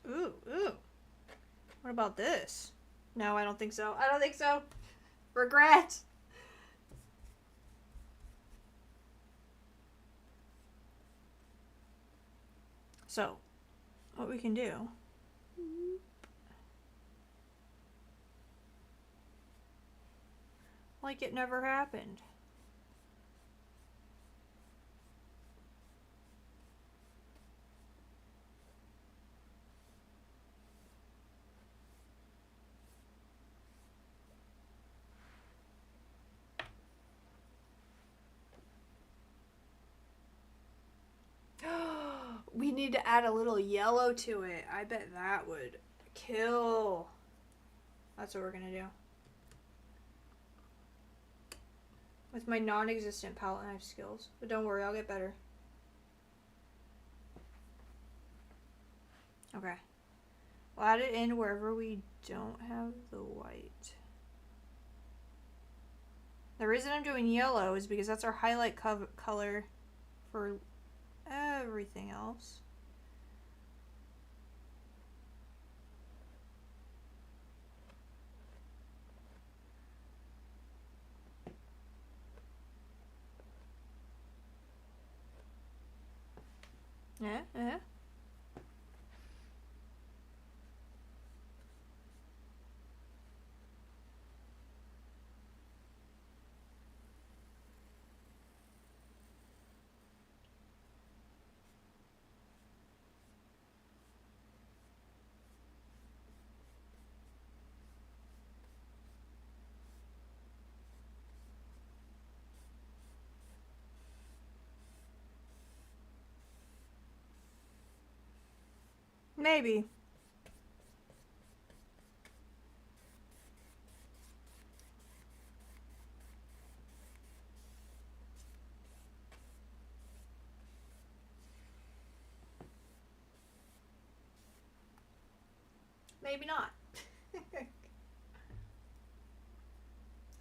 Ooh. What about this? No, I don't think so. Regret. So, what we can do. Like it never happened. We need to add a little yellow to it. I bet that would kill. That's what we're gonna do. With my non-existent palette knife skills. But don't worry, I'll get better. Okay. We'll add it in wherever we don't have the white. The reason I'm doing yellow is because that's our highlight color for everything else. Yeah. Maybe. Maybe not.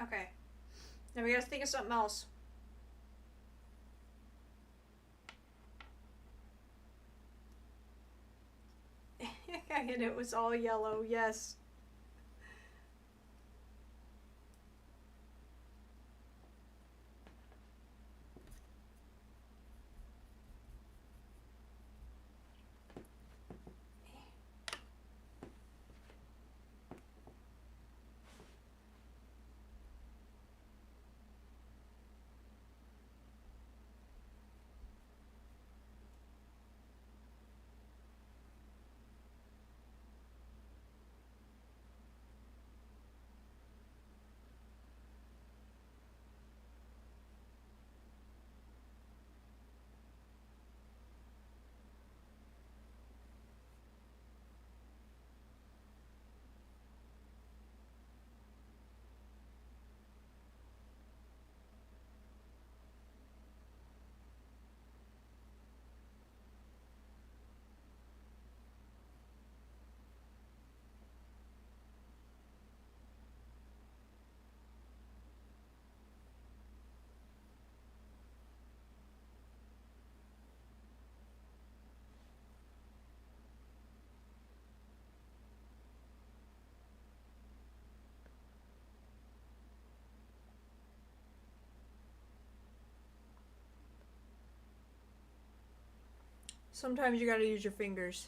Okay. Now we gotta think of something else. And it was all yellow, yes. Sometimes you gotta use your fingers.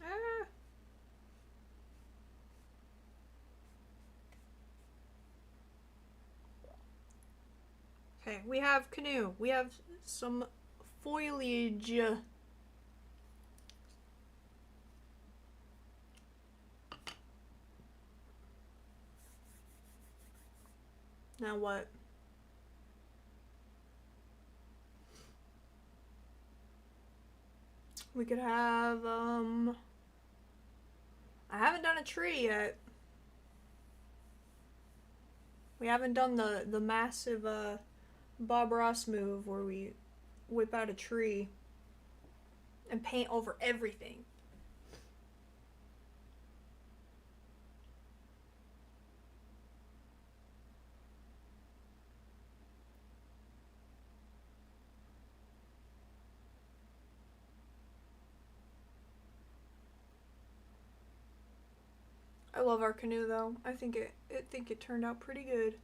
Ah. Okay, we have canoe. We have some foliage. Now what? We could have, I haven't done a tree yet. We haven't done the massive, Bob Ross move where we whip out a tree and paint over everything. I love our canoe though. I think it turned out pretty good.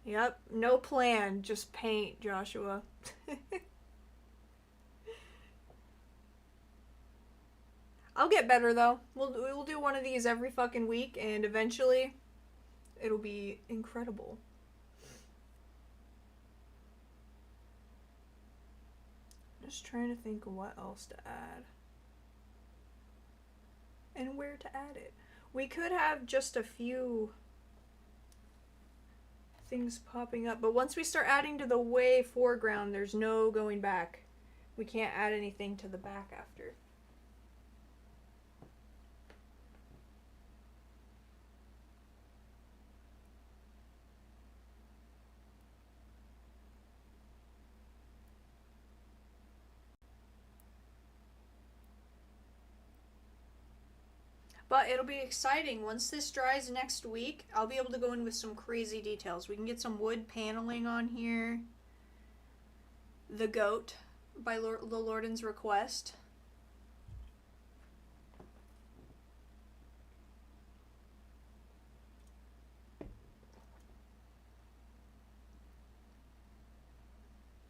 Yep, no plan, just paint, Joshua. I'll get better though. We'll do one of these every fucking week, and eventually, it'll be incredible. Just trying to think of what else to add. And where to add it. We could have just a few things popping up, but once we start adding to the way foreground, there's no going back. We can't add anything to the back after. But it'll be exciting. Once this dries next week, I'll be able to go in with some crazy details. We can get some wood paneling on here. The goat by the Lordan's request.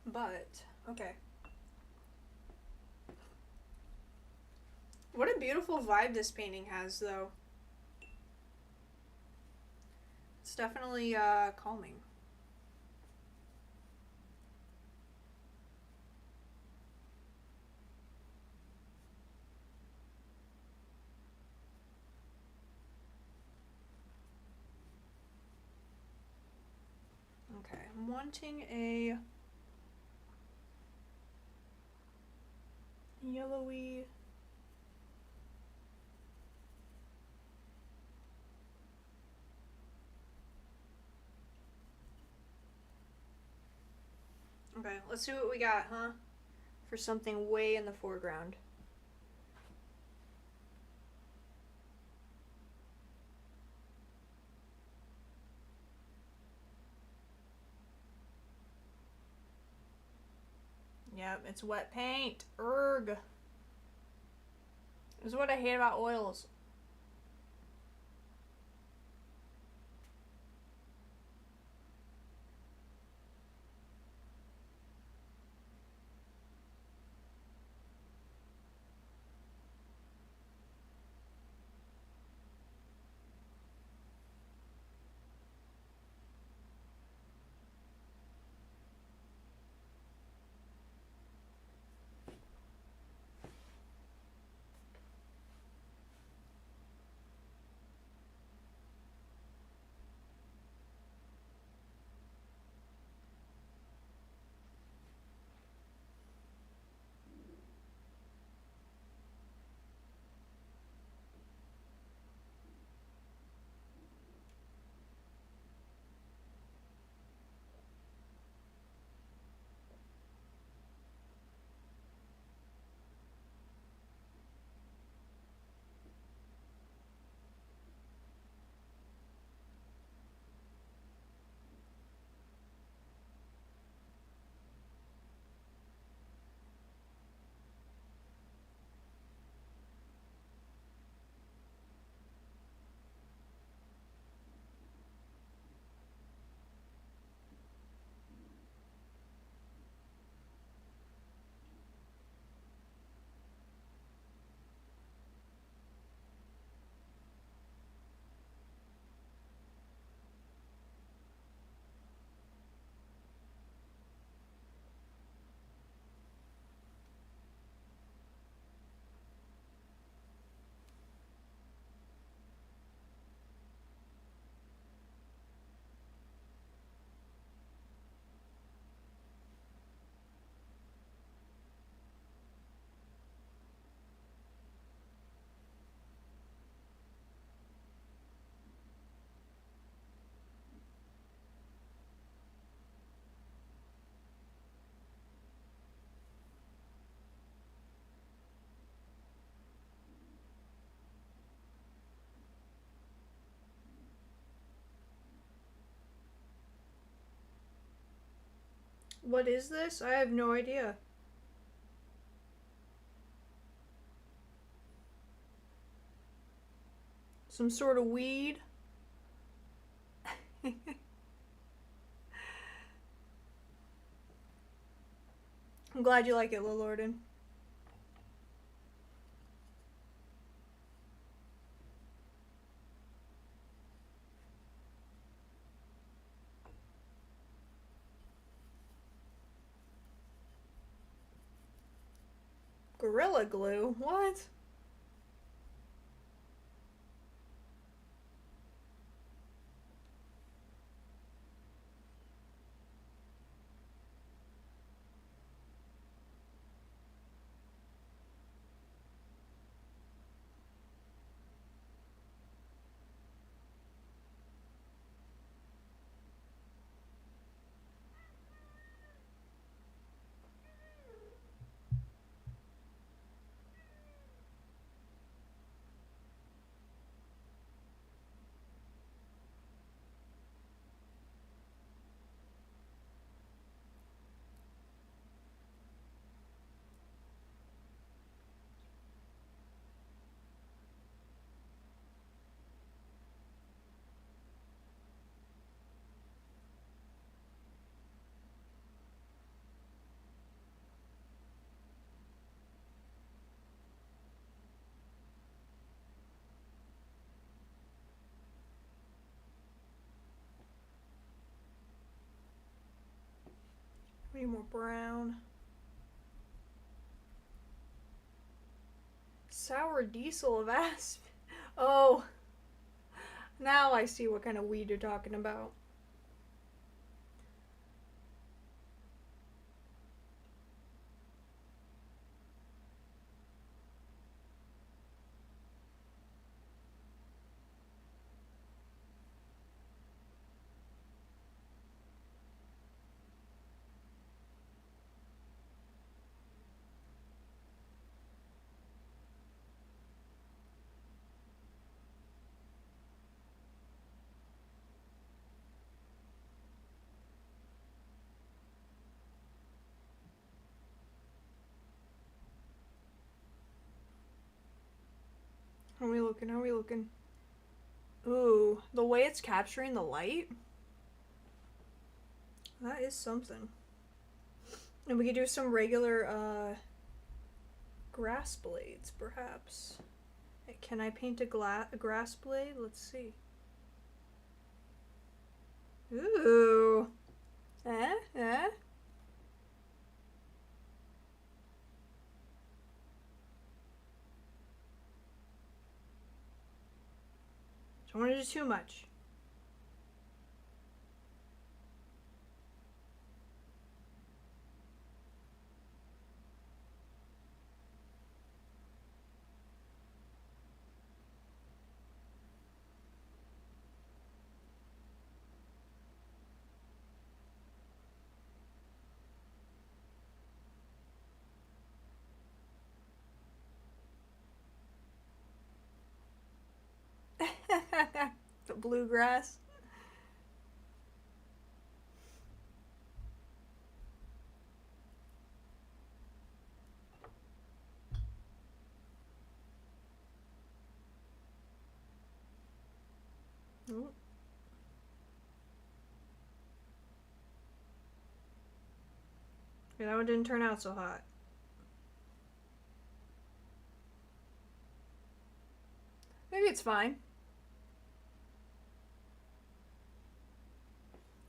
But, okay. What a beautiful vibe this painting has, though. It's definitely calming. Okay, I'm wanting a yellowy. Okay, let's see what we got, huh? For something way in the foreground. Yep, it's wet paint. Erg. This is what I hate about oils. What is this? I have no idea. Some sort of weed? I'm glad you like it, Lil Lorden. Gorilla Glue? What? We need more brown. Sour diesel of asp. Oh, now I see what kind of weed you're talking about. How are we looking? How are we looking? Ooh, the way it's capturing the light? That is something. And we could do some regular, grass blades, perhaps. Can I paint a grass blade? Let's see. Ooh. Eh? Don't want to do too much. The bluegrass. Ooh. Yeah, that one didn't turn out so hot. Maybe it's fine.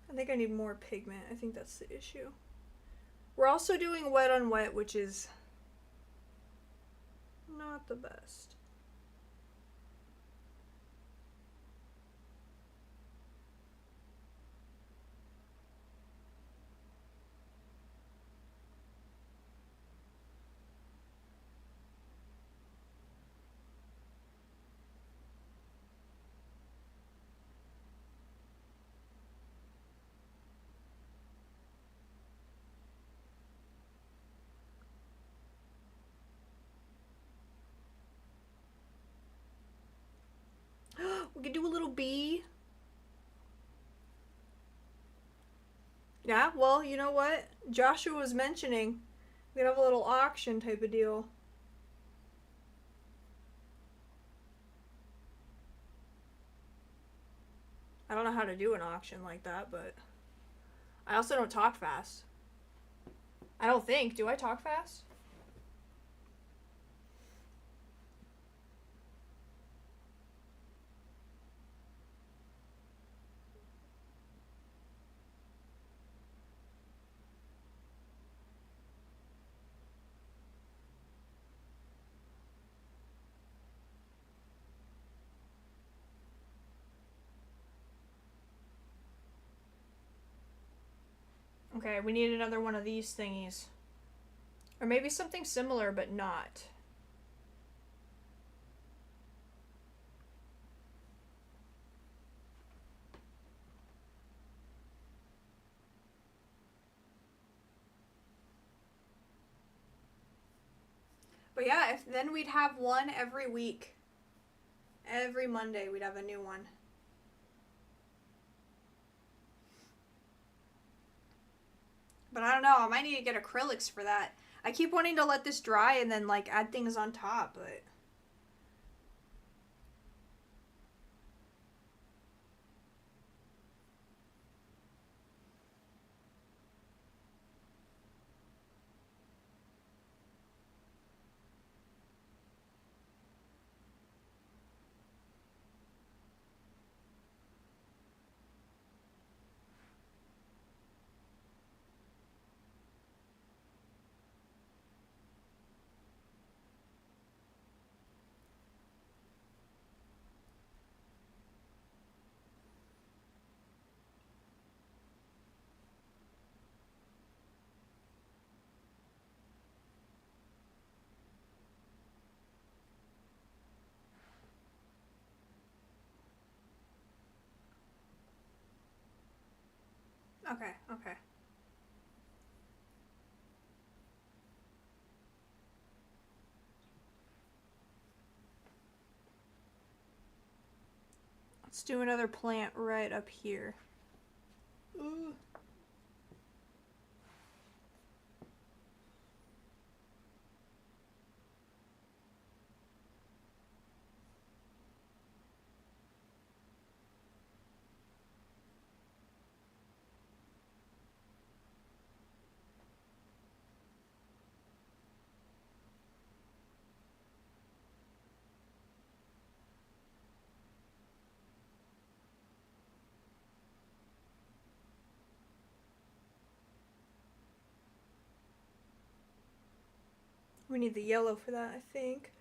I think I need more pigment. I think that's the issue. We're also doing wet on wet, which is not the best. We could do a little bee. Yeah, well, you know what? Joshua was mentioning we could have a little auction type of deal. I don't know how to do an auction like that, but I also don't talk fast. I don't think. Do I talk fast? Okay, we need another one of these thingies. Or maybe something similar, but not. But yeah, if then we'd have one every week. Every Monday we'd have a new one. But I don't know, I might need to get acrylics for that. I keep wanting to let this dry and then like add things on top, but okay, okay. Let's do another plant right up here. Ooh. We need the yellow for that, I think.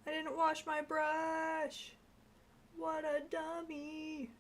I didn't wash my brush. What a dummy.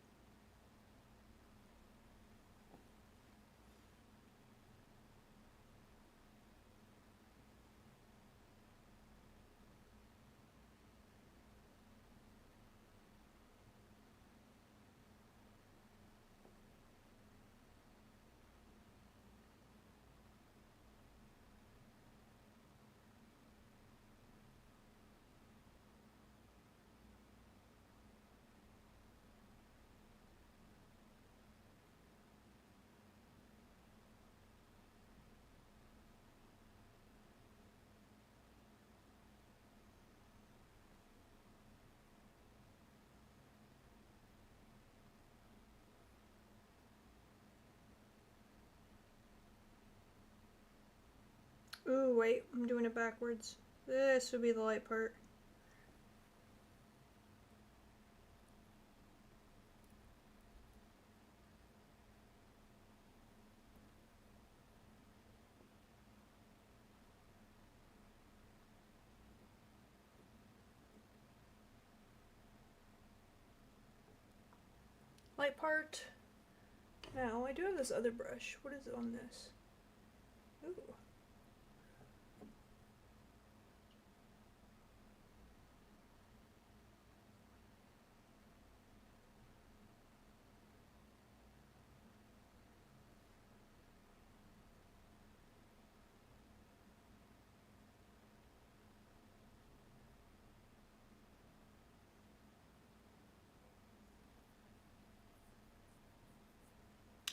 Ooh, wait, I'm doing it backwards. This would be the light part. Light part. Now, I do have this other brush. What is on this? Ooh.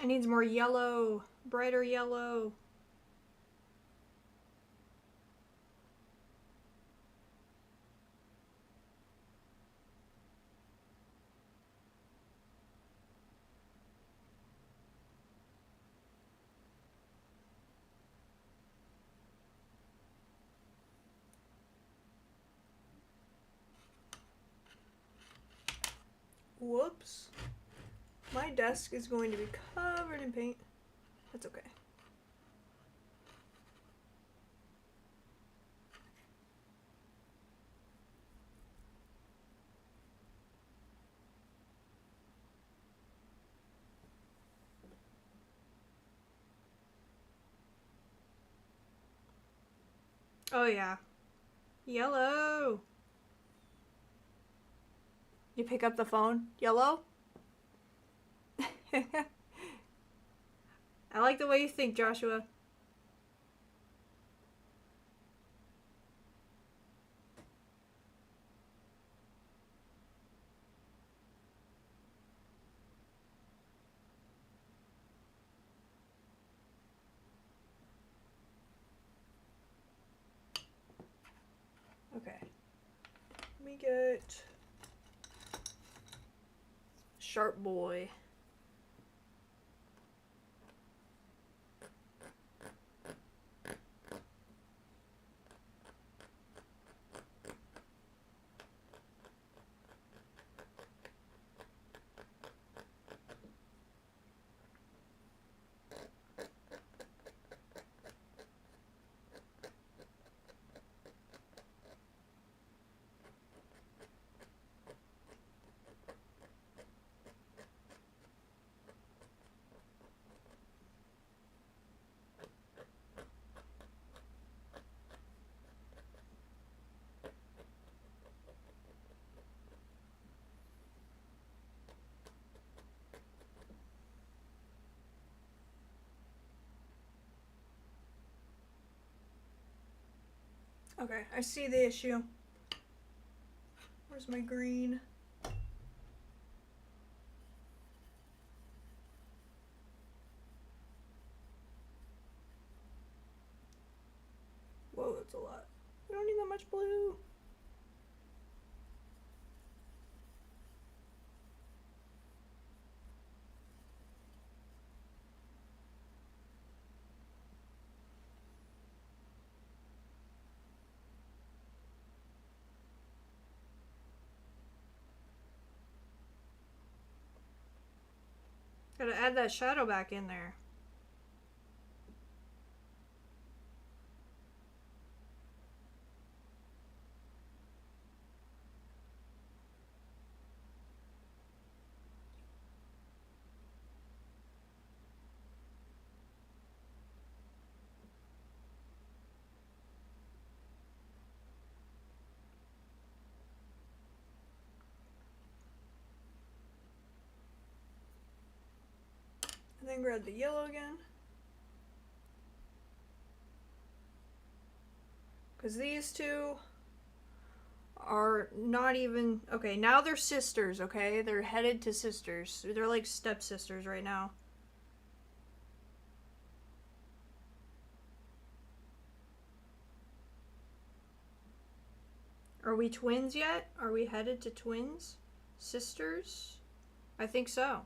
It needs more yellow, brighter yellow. Whoops. My desk is going to be covered in paint. That's okay. Oh yeah. Yellow. You pick up the phone? Yellow? I like the way you think, Joshua. Okay. Let me get Sharp Boy. Okay, I see the issue. Where's my green? Whoa, that's a lot. We don't need that much blue. Gotta add that shadow back in there. And then grab the yellow again. Because these two are not even... Okay, now they're sisters, okay? They're headed to sisters. They're like stepsisters right now. Are we twins yet? Are we headed to twins? Sisters? I think so.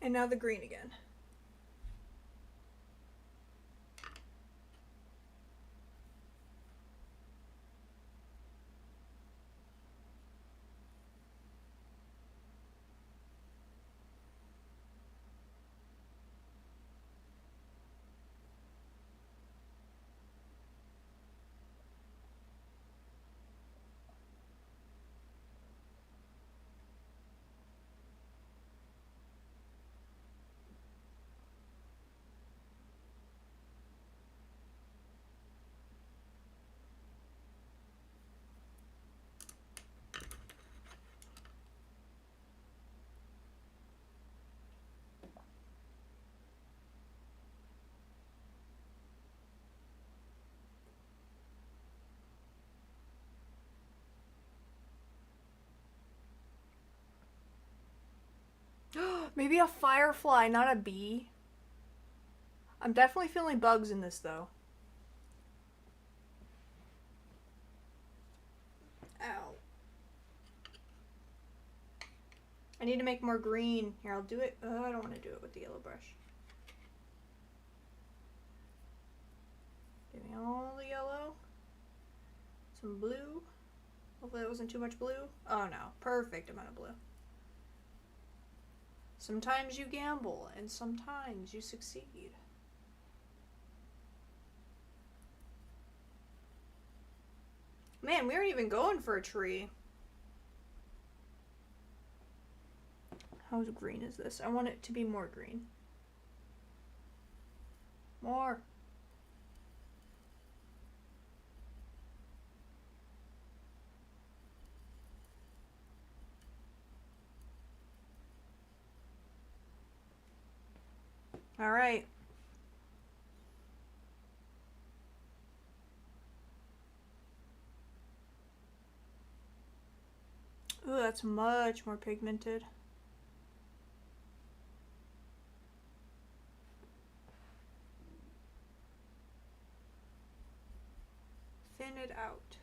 And now the green again. Maybe a firefly, not a bee. I'm definitely feeling bugs in this, though. Ow. I need to make more green. Here, I'll do it. I don't want to do it with the yellow brush. Give me all the yellow. Some blue. Hopefully that wasn't too much blue. Oh no, perfect amount of blue. Sometimes you gamble, and sometimes you succeed. Man, we aren't even going for a tree. How green is this? I want it to be more green. More. All right. Ooh, that's much more pigmented. Thin it out.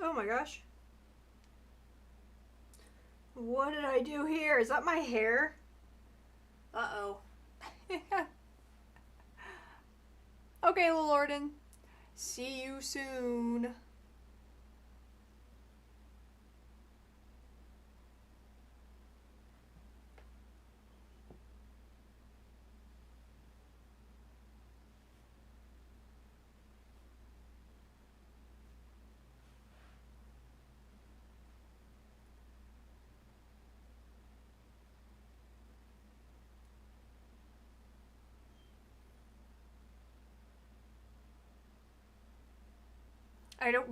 Oh my gosh. What did I do here? Is that my hair? Uh-oh. Okay, Lilorden. See you soon.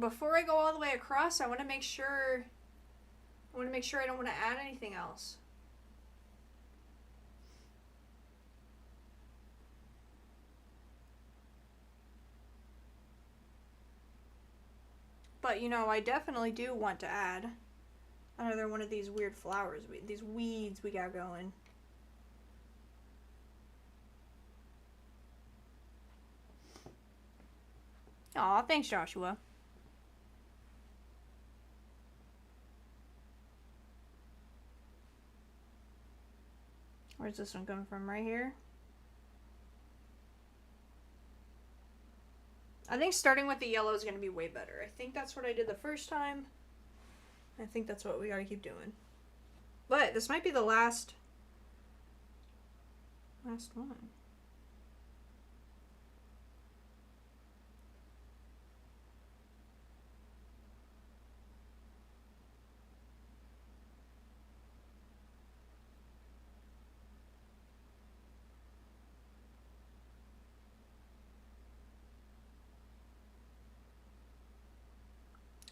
Before I go all the way across, I want to make sure I don't want to add anything else. But, you know, I definitely do want to add another one of these weird flowers, these weeds we got going. Aw, thanks, Joshua. Where's this one coming from? Right here? I think starting with the yellow is going to be way better. I think that's what I did the first time. I think that's what we got to keep doing. But this might be the last one.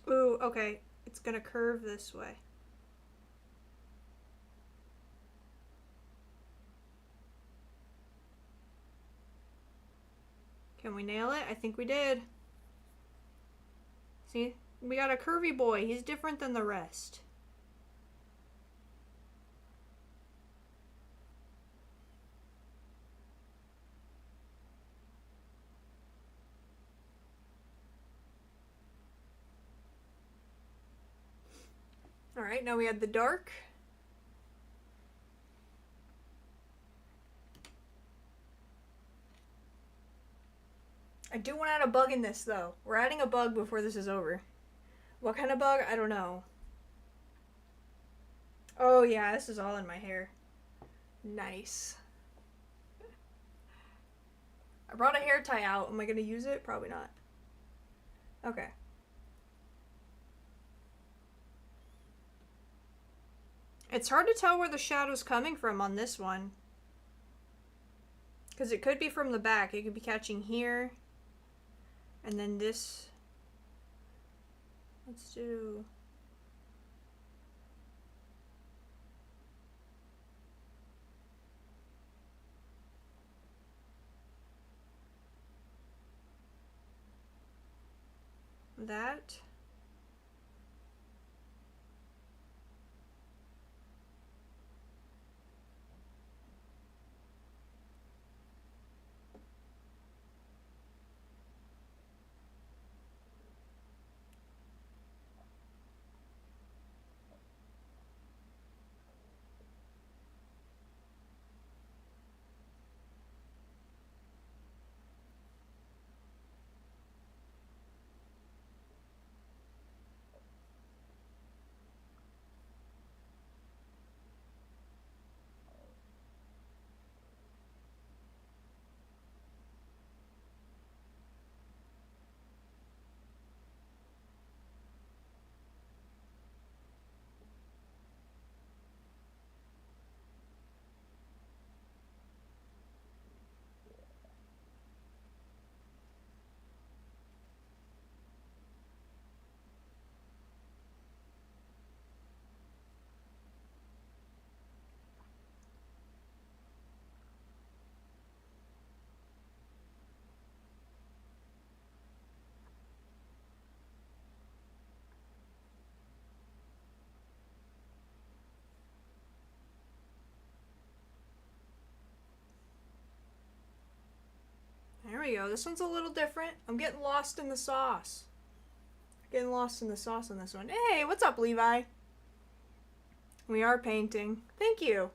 Ooh, okay. It's gonna curve this way. Can we nail it? I think we did. See? We got a curvy boy. He's different than the rest. Alright, now we add the dark. I do want to add a bug in this, though. We're adding a bug before this is over. What kind of bug? I don't know. Oh yeah, this is all in my hair. Nice. I brought a hair tie out. Am I gonna use it? Probably not. Okay. It's hard to tell where the shadow's coming from on this one. Because it could be from the back. It could be catching here. And then this. Let's do... that. There we go. This one's a little different. I'm getting lost in the sauce. Getting lost in the sauce on this one. Hey, what's up, Levi? We are painting. Thank you.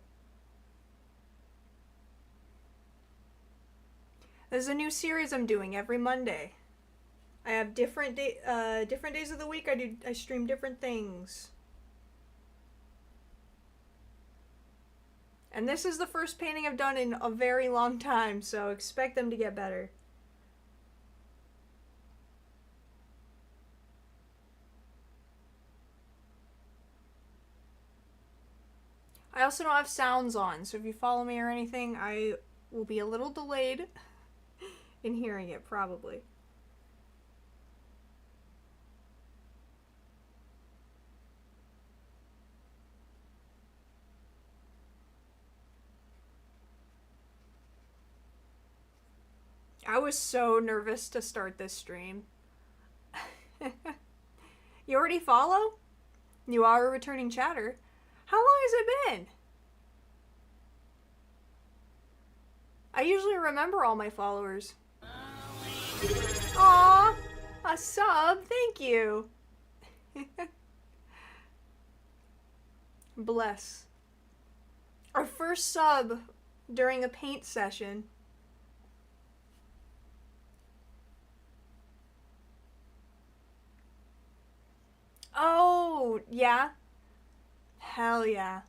There's a new series I'm doing every Monday. I have different days of the week. I stream different things. And this is the first painting I've done in a very long time, so expect them to get better. I also don't have sounds on, so if you follow me or anything, I will be a little delayed in hearing it, probably. I was so nervous to start this stream. You already follow? You are a returning chatter. How long has it been? I usually remember all my followers. Aww, a sub, thank you. Bless. Our first sub during a paint session. Oh, yeah. Hell yeah.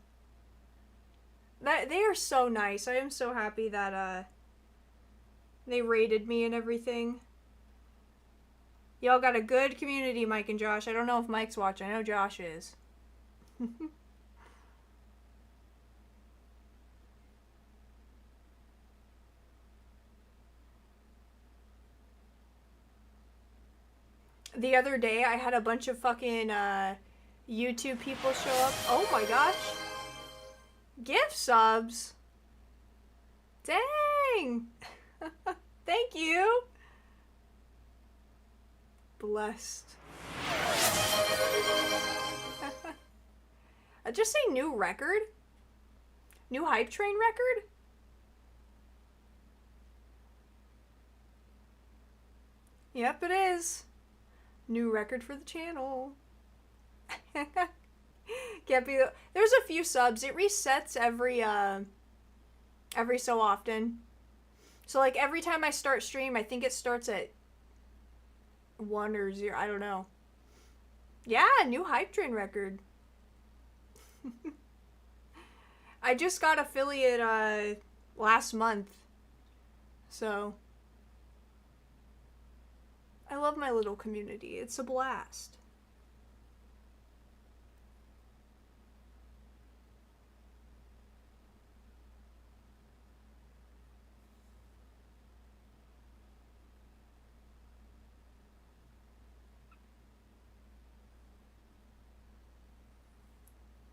They are so nice. I am so happy that they rated me and everything. Y'all got a good community, Mike and Josh. I don't know if Mike's watching. I know Josh is. The other day, I had a bunch of fucking YouTube people show up. Oh my gosh. Gift subs. Dang. Thank you. Blessed. Just say new record? New Hype Train record? Yep, it is. New record for the channel. Can't be. There's a few subs. It resets every so often. So like every time I start stream, I think it starts at 1 or 0. I don't know. Yeah, new Hype Train record. I just got affiliate last month. So I love my little community. It's a blast.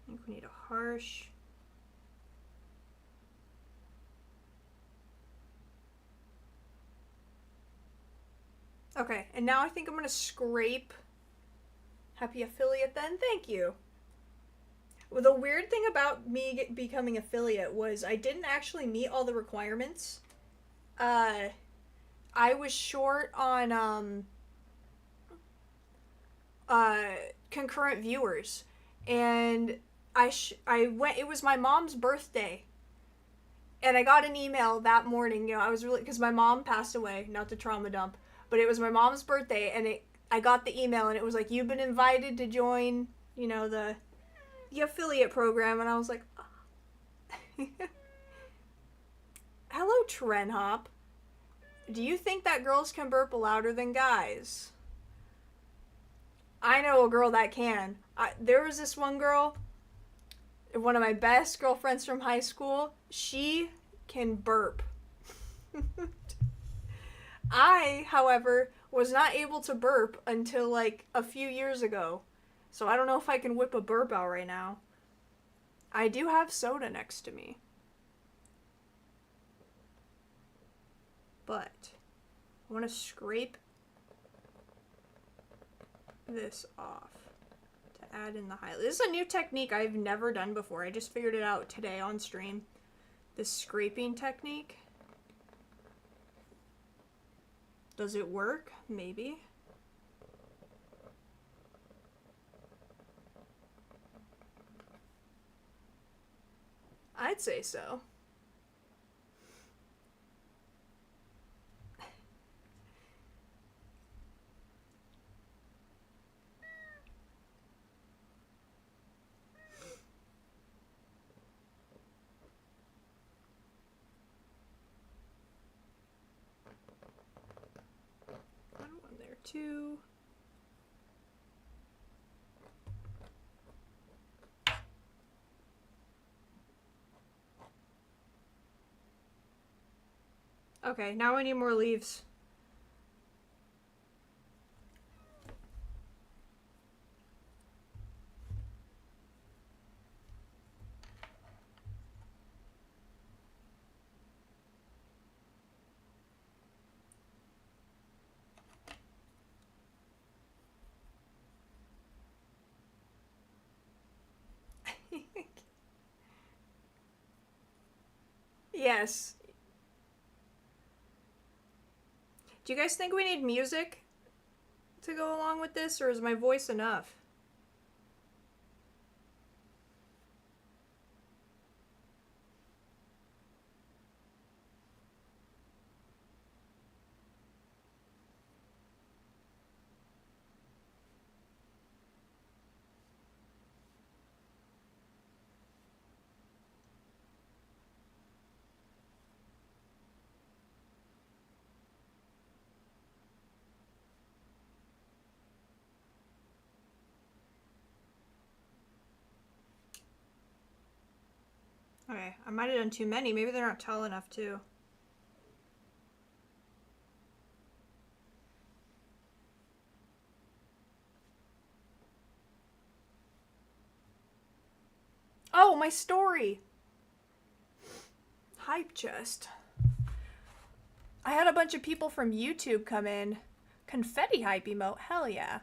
I think we need a harsh. Okay, and now I think I'm gonna scrape happy affiliate then. Thank you. Well, the weird thing about me becoming affiliate was I didn't actually meet all the requirements. I was short on concurrent viewers, and I went. It was my mom's birthday, and I got an email that morning. You know, I was really because my mom passed away. Not to trauma dump, but it was my mom's birthday, and I got the email, and it was like, you've been invited to join. You know, the affiliate program, and I was like, oh. Hello, Trenhop. Do you think that girls can burp louder than guys? I know a girl that can. There was this one girl, one of my best girlfriends from high school. She can burp. I, however, was not able to burp until like a few years ago. So I don't know if I can whip a burp out right now. I do have soda next to me. But I want to scrape this off to add in the highlight. This is a new technique I've never done before. I just figured it out today on stream. This scraping technique. Does it work? Maybe. I'd say so. One there too. Okay, now I need more leaves. Yes. Do you guys think we need music to go along with this, or is my voice enough? Okay, I might have done too many. Maybe they're not tall enough too. Oh, my story! Hype chest. I had a bunch of people from YouTube come in. Confetti hype emote, hell yeah.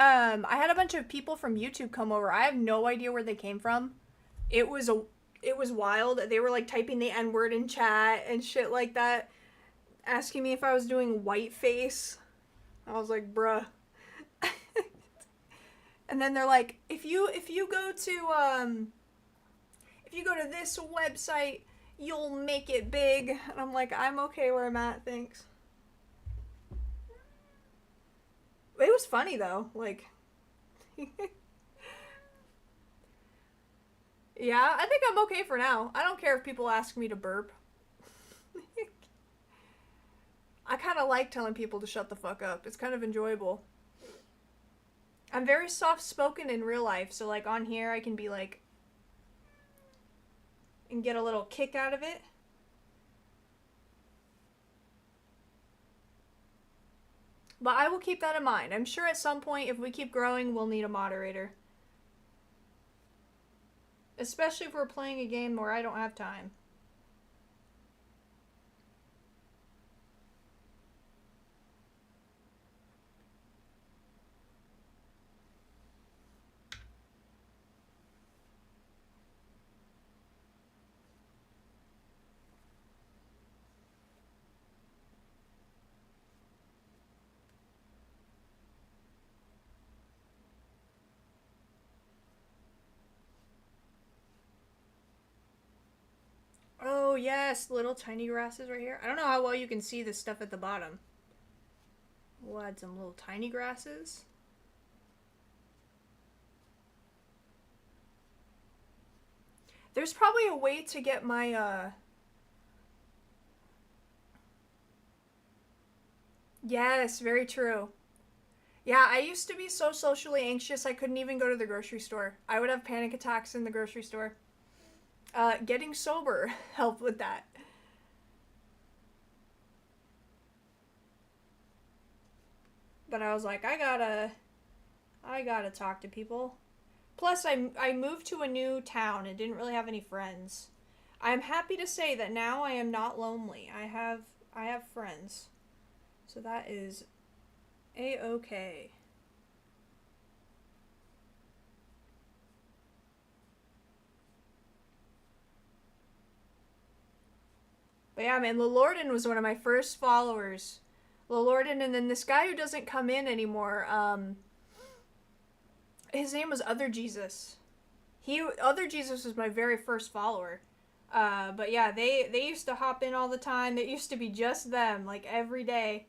I had a bunch of people from YouTube come over. I have no idea where they came from. It was wild. They were like typing the N-word in chat and shit like that, asking me if I was doing whiteface. I was like, bruh. And then they're like, if you go to this website, you'll make it big. And I'm like, I'm okay where I'm at, thanks. It was funny though. Like, yeah, I think I'm okay for now. I don't care if people ask me to burp. I kind of like telling people to shut the fuck up. It's kind of enjoyable. I'm very soft spoken in real life, so like on here I can be like, and get a little kick out of it. But I will keep that in mind. I'm sure at some point, if we keep growing, we'll need a moderator. Especially if we're playing a game where I don't have time. Oh, yes, little tiny grasses right here. I don't know how well you can see this stuff at the bottom. We'll add some little tiny grasses. There's probably a way to get my, Yes, very true. Yeah, I used to be so socially anxious I couldn't even go to the grocery store. I would have panic attacks in the grocery store. Getting sober helped with that. But I was like, I gotta talk to people. Plus, I moved to a new town and didn't really have any friends. I'm happy to say that now I am not lonely. I have friends. So that is a-okay. But yeah, man, Lilorden was one of my first followers. Lilorden, and then this guy who doesn't come in anymore, his name was Other Jesus. Other Jesus was my very first follower. But yeah, they used to hop in all the time. It used to be just them, like every day.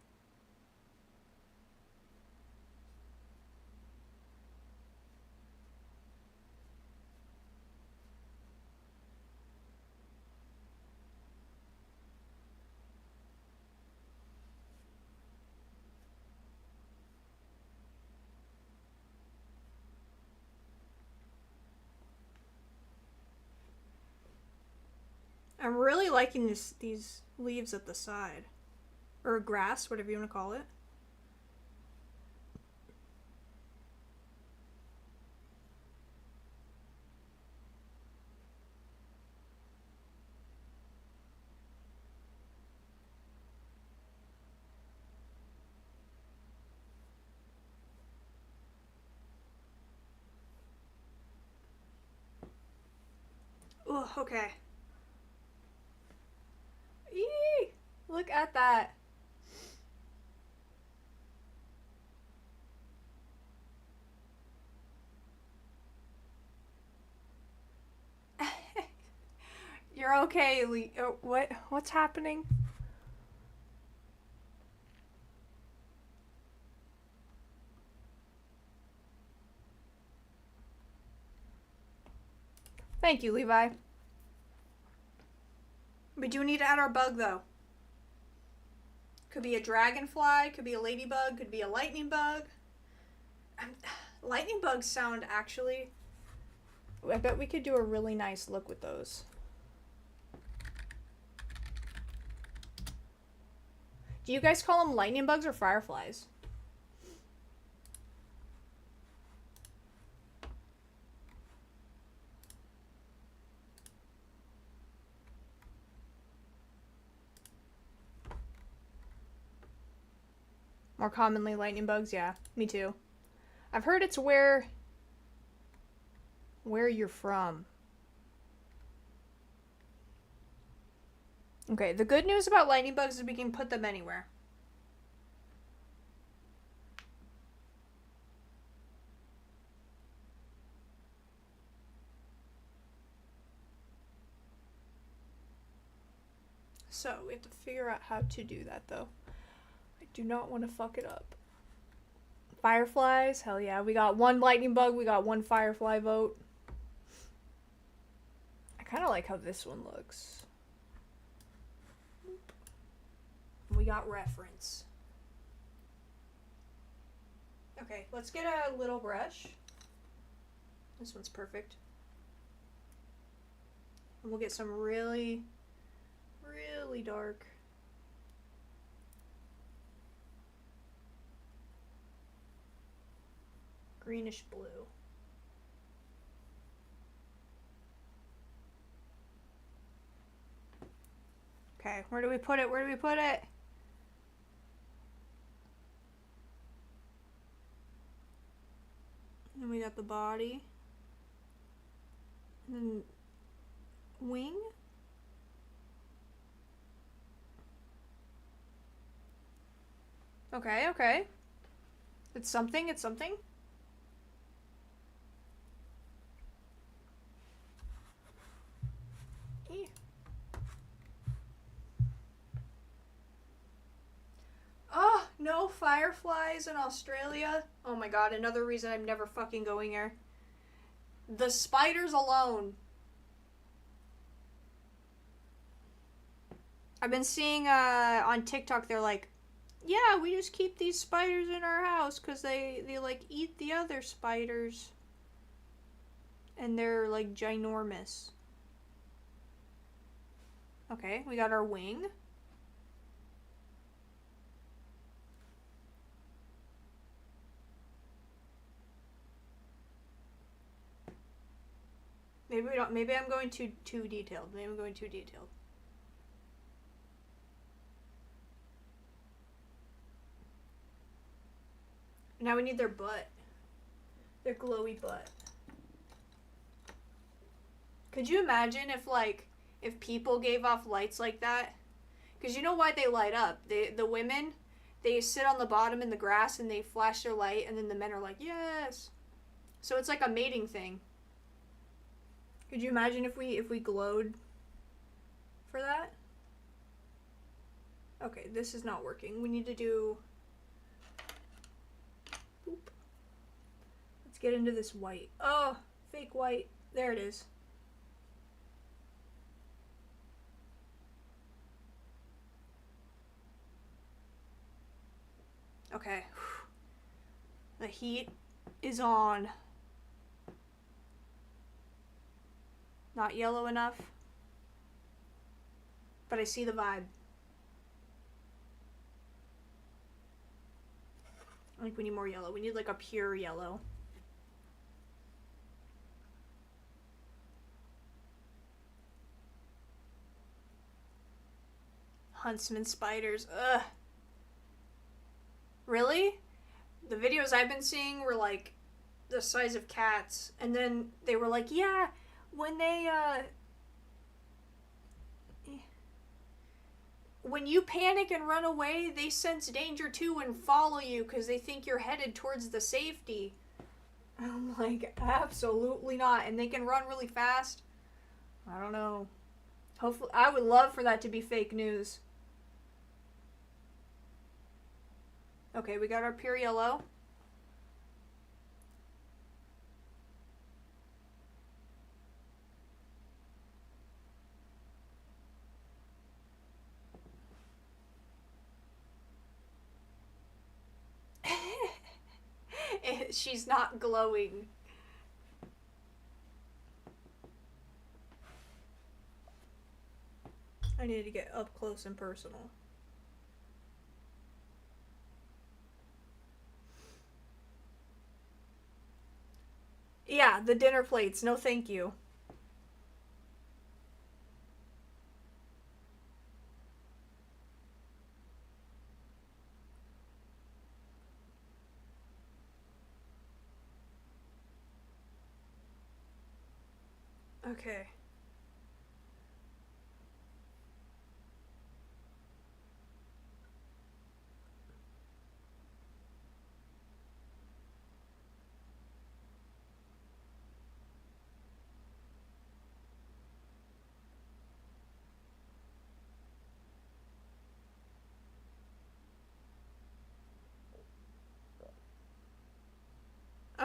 I'm really liking these leaves at the side. Or grass, whatever you want to call it. Oh, okay. Eee! Look at that. You're okay, what's happening? Thank you, Levi. We do need to add our bug, though. Could be a dragonfly, could be a ladybug, could be a lightning bug. Lightning bugs sound actually... I bet we could do a really nice look with those. Do you guys call them lightning bugs or fireflies? More commonly lightning bugs, yeah. Me too. I've heard it's where you're from. Okay, the good news about lightning bugs is we can put them anywhere. So, we have to figure out how to do that, though. I do not want to fuck it up. Fireflies? Hell yeah. We got one lightning bug, we got one firefly vote. I kind of like how this one looks. We got reference. Okay, let's get a little brush. This one's perfect. And we'll get some really, really dark. Greenish blue. Okay, where do we put it? Where do we put it? And we got the body. And then wing. Okay, okay. It's something, it's something. Oh, no fireflies in Australia. Oh my god, another reason I'm never fucking going there. The spiders alone. I've been seeing on TikTok, they're like, yeah, we just keep these spiders in our house because they like eat the other spiders. And they're like ginormous. Okay, we got our wing. Maybe we don't. Maybe I'm going too detailed. Maybe I'm going too detailed. Now we need their butt. Their glowy butt. Could you imagine if people gave off lights like that? Because you know why they light up? The women, they sit on the bottom in the grass and they flash their light, and then the men are like, yes. So it's like a mating thing. Could you imagine if we glowed for that? Okay, this is not working. We need to do... Boop. Let's get into this white. Oh, fake white. There it is. Okay. The heat is on. Not yellow enough. But I see the vibe. I think we need more yellow. We need like a pure yellow. Huntsman spiders. Ugh. Really? The videos I've been seeing were like the size of cats. And then they were like, yeah, when you panic and run away, they sense danger too and follow you because they think you're headed towards the safety. I'm like, absolutely not. And they can run really fast. I don't know. Hopefully, I would love for that to be fake news. Okay, we got our pure yellow. She's not glowing. I need to get up close and personal. Yeah, the dinner plates. No thank you. Okay.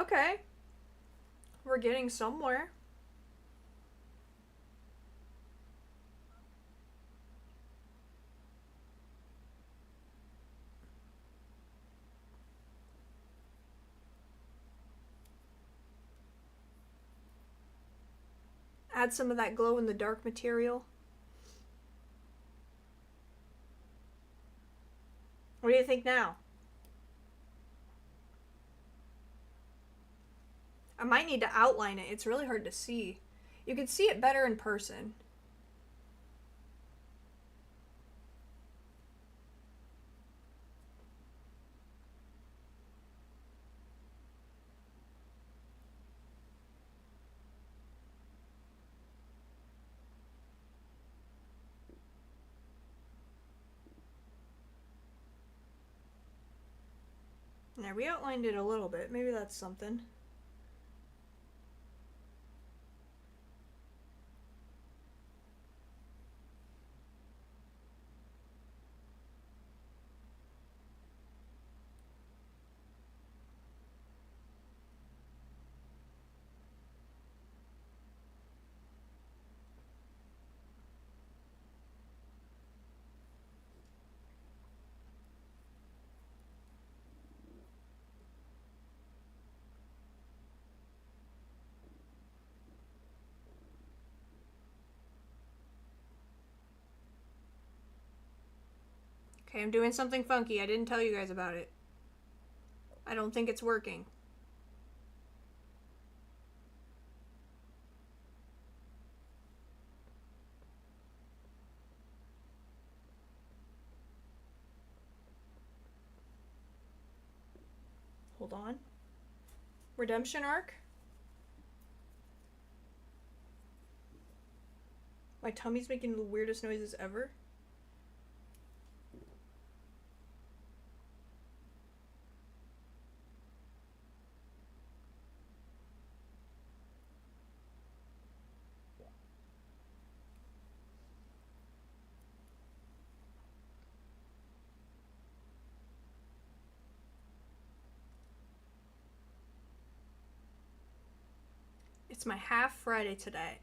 Okay. We're getting somewhere. Add some of that glow in the dark material. What do you think now? I might need to outline it. It's really hard to see. You can see it better in person. There, we outlined it a little bit. Maybe that's something. Okay, I'm doing something funky. I didn't tell you guys about it. I don't think it's working. Hold on. Redemption arc? My tummy's making the weirdest noises ever. It's my half Friday today.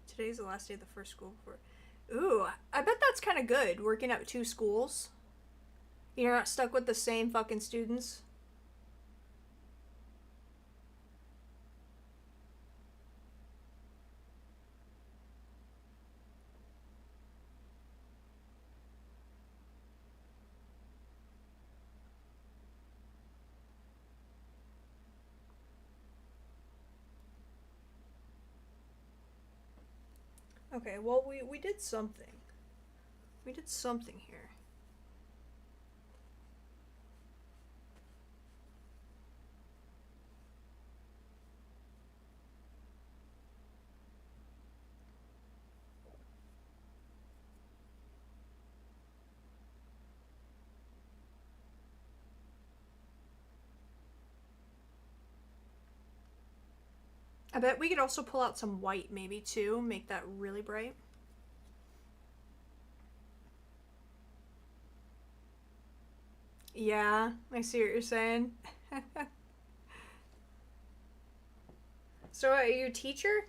Today's the last day of the first school before. Ooh, I bet that's kind of good, working at 2 schools. You're not stuck with the same fucking students. Okay, well, we did something. We did something here. I bet we could also pull out some white maybe too, make that really bright. Yeah, I see what you're saying. So are you a teacher?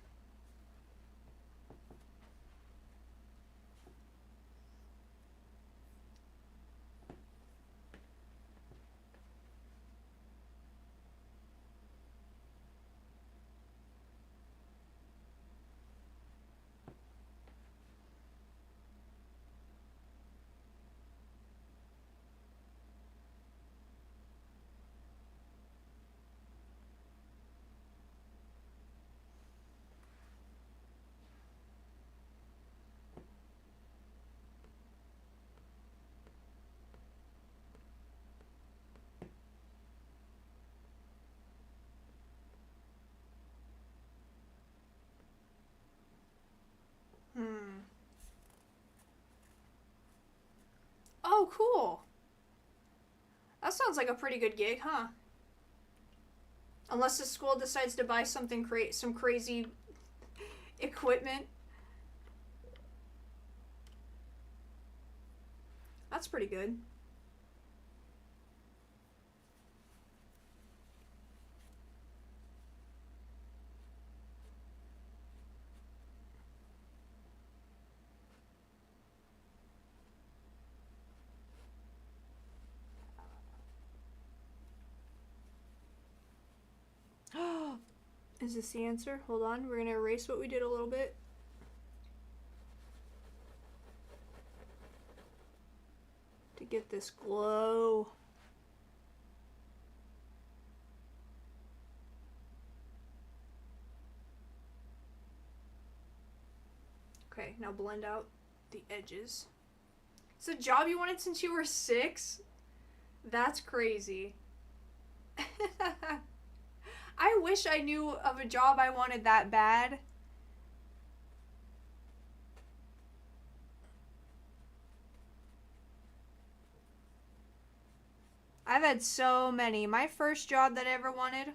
Hmm. Oh, cool. That sounds like a pretty good gig, huh? Unless the school decides to buy something some crazy equipment. That's pretty good. Is this the answer? Hold on, we're gonna erase what we did a little bit. To get this glow. Okay, now blend out the edges. It's a job you wanted since you were 6? That's crazy. I wish I knew of a job I wanted that bad. I've had so many. My first job that I ever wanted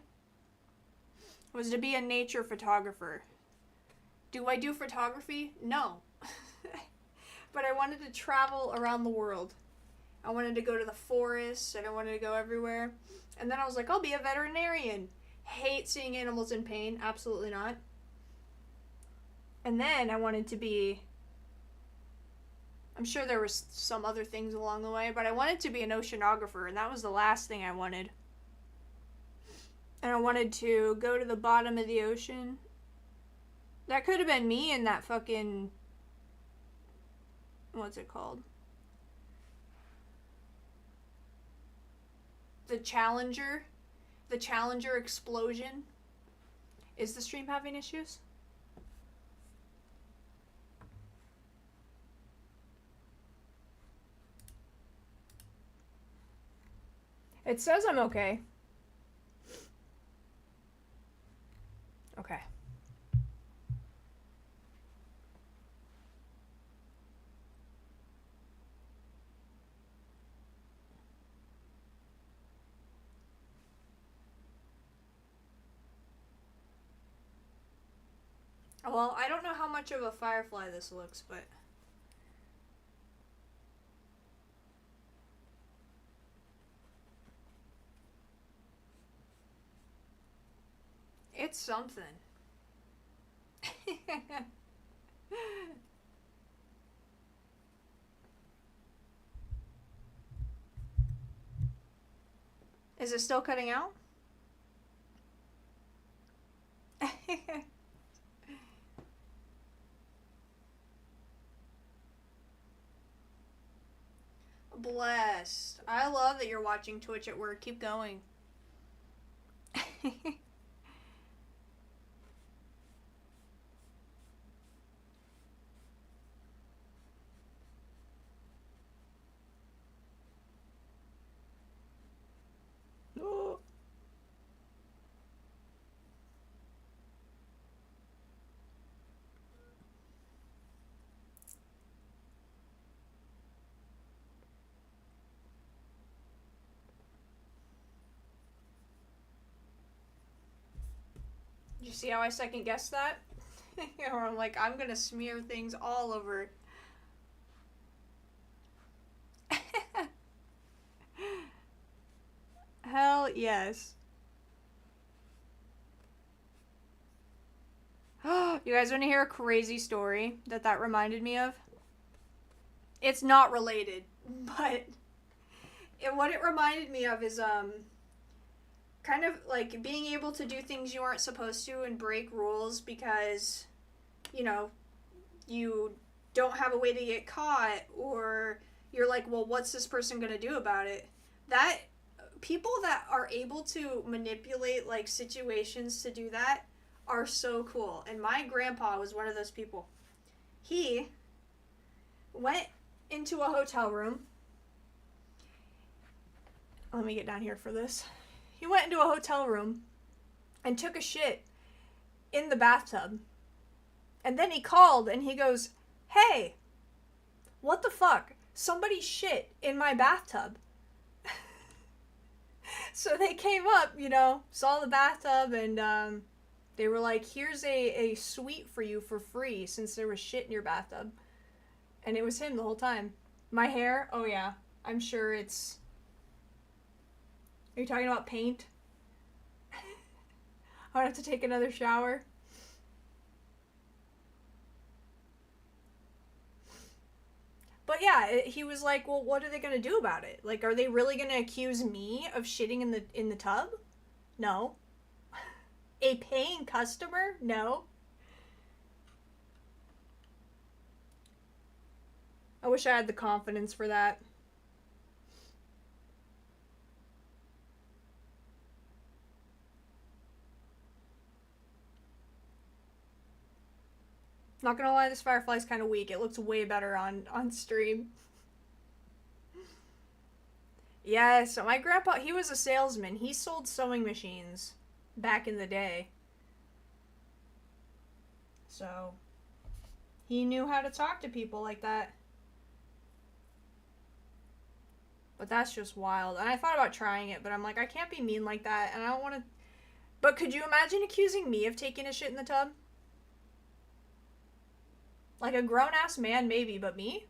was to be a nature photographer. Do I do photography? No. But I wanted to travel around the world. I wanted to go to the forest and I wanted to go everywhere. And then I was like, I'll be a veterinarian. Hate seeing animals in pain. Absolutely not. And then I wanted to be... I'm sure there was some other things along the way, but I wanted to be an oceanographer, and that was the last thing I wanted. And I wanted to go to the bottom of the ocean. That could have been me in that fucking... What's it called? The Challenger. The Challenger explosion. Is the stream having issues? It says I'm okay. Okay. Well, I don't know how much of a firefly this looks, but... It's something. Is it still cutting out? Blessed. I love that you're watching Twitch at work. Keep going. No. Did you see how I second guessed that? Or I'm like, I'm gonna smear things all over. Hell yes. You guys want to hear a crazy story that reminded me of? It's not related, but what it reminded me of is kind of like being able to do things you aren't supposed to and break rules because, you know, you don't have a way to get caught, or you're like, well, what's this person gonna do about it? That people that are able to manipulate like situations to do that are so cool. And my grandpa was one of those people. He went into a hotel room. Let me get down here for this. He went into a hotel room and took a shit in the bathtub. And then he called and he goes, hey, what the fuck? Somebody shit in my bathtub. So they came up, you know, saw the bathtub, and they were like, here's a suite for you for free since there was shit in your bathtub. And it was him the whole time. My hair? Oh yeah. I'm sure it's... Are you talking about paint? I would have to take another shower. But yeah, he was like, well, what are they going to do about it? Like, are they really going to accuse me of shitting in the tub? No. A paying customer? No. I wish I had the confidence for that. Not gonna lie, this Firefly's kind of weak. It looks way better on stream. Yeah, so my grandpa, he was a salesman. He sold sewing machines back in the day. So, he knew how to talk to people like that. But that's just wild. And I thought about trying it, but I'm like, I can't be mean like that, and I don't want to. But could you imagine accusing me of taking a shit in the tub? Like a grown ass man, maybe, but me?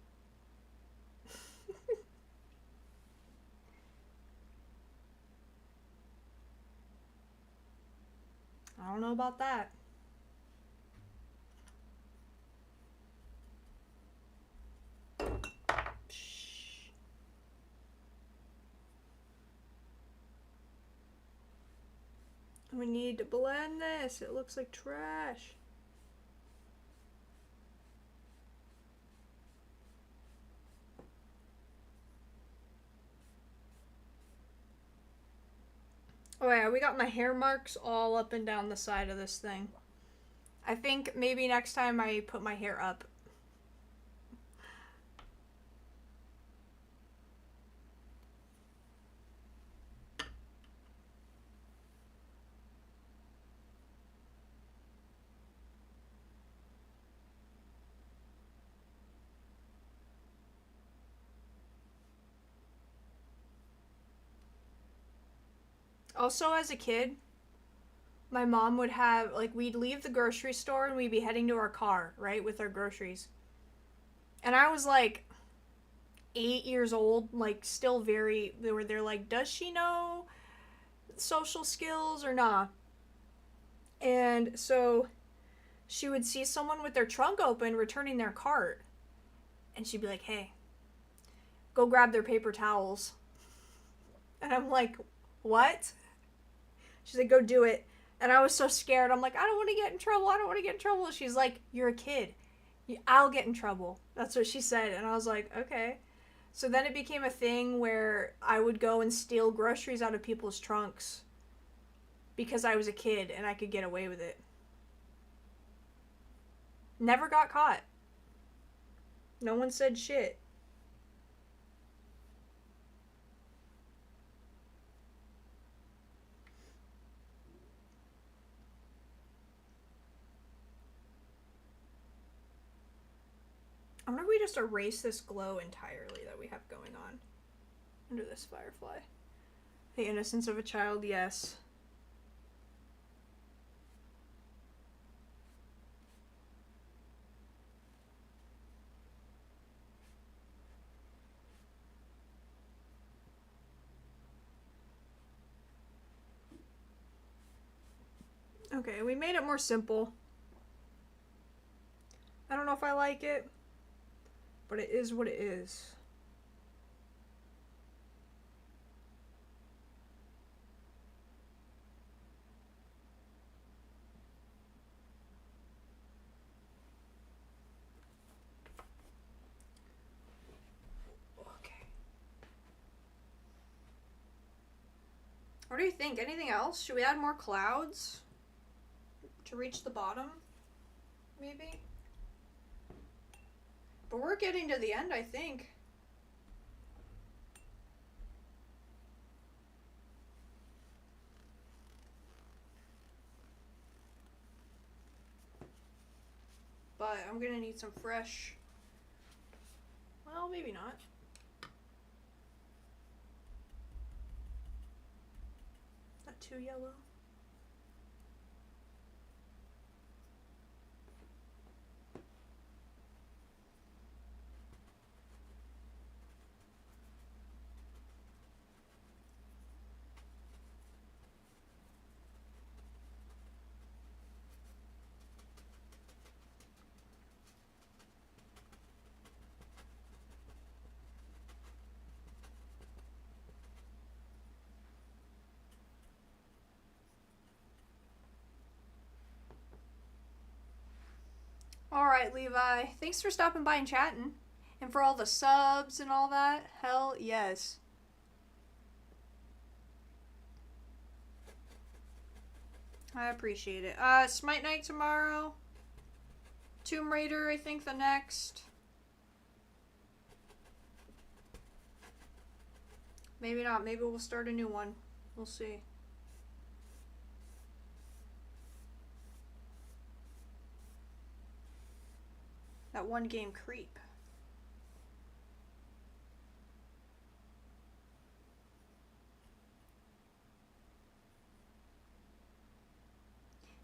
I don't know about that. We need to blend this. It looks like trash. Oh yeah, we got my hair marks all up and down the side of this thing. I think maybe next time I put my hair up. Also, as a kid, my mom would have, like, we'd leave the grocery store and we'd be heading to our car, right, with our groceries. And I was like 8 years old, like, still very, they're like, does she know social skills or not? And so she would see someone with their trunk open returning their cart. And she'd be like, hey, go grab their paper towels. And I'm like, what? She's like, go do it. And I was so scared. I'm like, I don't want to get in trouble. I don't want to get in trouble. She's like, you're a kid. I'll get in trouble. That's what she said. And I was like, okay. So then it became a thing where I would go and steal groceries out of people's trunks because I was a kid and I could get away with it. Never got caught. No one said shit. I wonder if we just erase this glow entirely that we have going on under this Firefly. The innocence of a child, yes. Okay, we made it more simple. I don't know if I like it, but it is what it is. Okay. What do you think? Anything else? Should we add more clouds to reach the bottom? Maybe? But we're getting to the end, I think. But I'm gonna need some fresh... Well, maybe not. Not too yellow. Alright, Levi. Thanks for stopping by and chatting. And for all the subs and all that. Hell yes. I appreciate it. Smite Night tomorrow. Tomb Raider, I think, the next. Maybe not. Maybe we'll start a new one. We'll see. That one game Creep.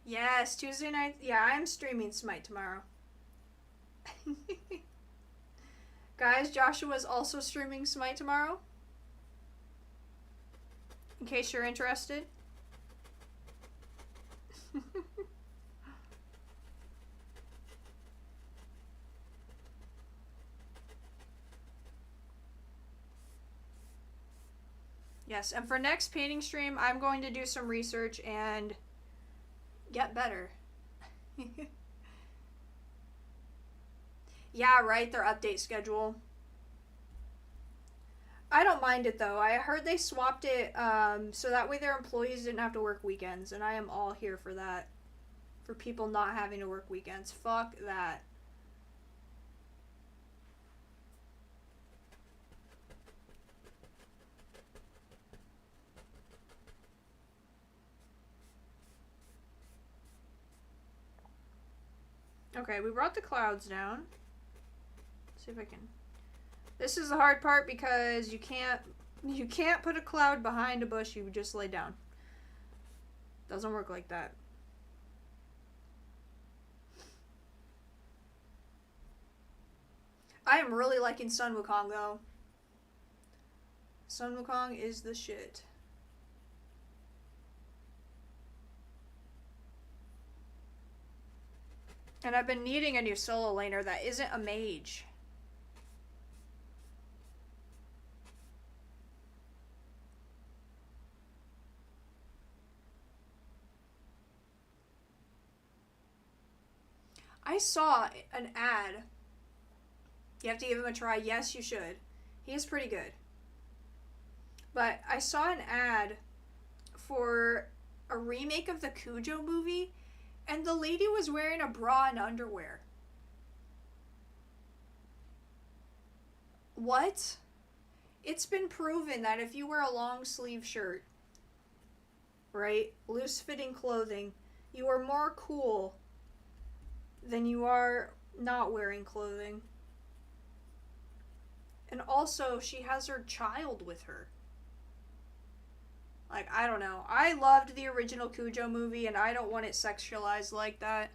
Yes, Tuesday night. Yeah, I'm streaming Smite tomorrow. Guys, Joshua's also streaming Smite tomorrow. In case you're interested. Yes, and for next painting stream, I'm going to do some research and get better. Yeah, right, their update schedule. I don't mind it though. I heard they swapped it so that way their employees didn't have to work weekends, and I am all here for that. For people not having to work weekends. Fuck that. Okay, we brought the clouds down. Let's see if I can. This is the hard part because you can't put a cloud behind a bush you just lay down. Doesn't work like that. I am really liking Sun Wukong though. Sun Wukong is the shit. And I've been needing a new solo laner that isn't a mage. I saw an ad. You have to give him a try. Yes, you should. He is pretty good. But I saw an ad for a remake of the Cujo movie, and the lady was wearing a bra and underwear. What? It's been proven that if you wear a long sleeve shirt, right, loose fitting clothing, you are more cool than you are not wearing clothing. And also, she has her child with her. Like, I don't know. I loved the original Cujo movie, and I don't want it sexualized like that.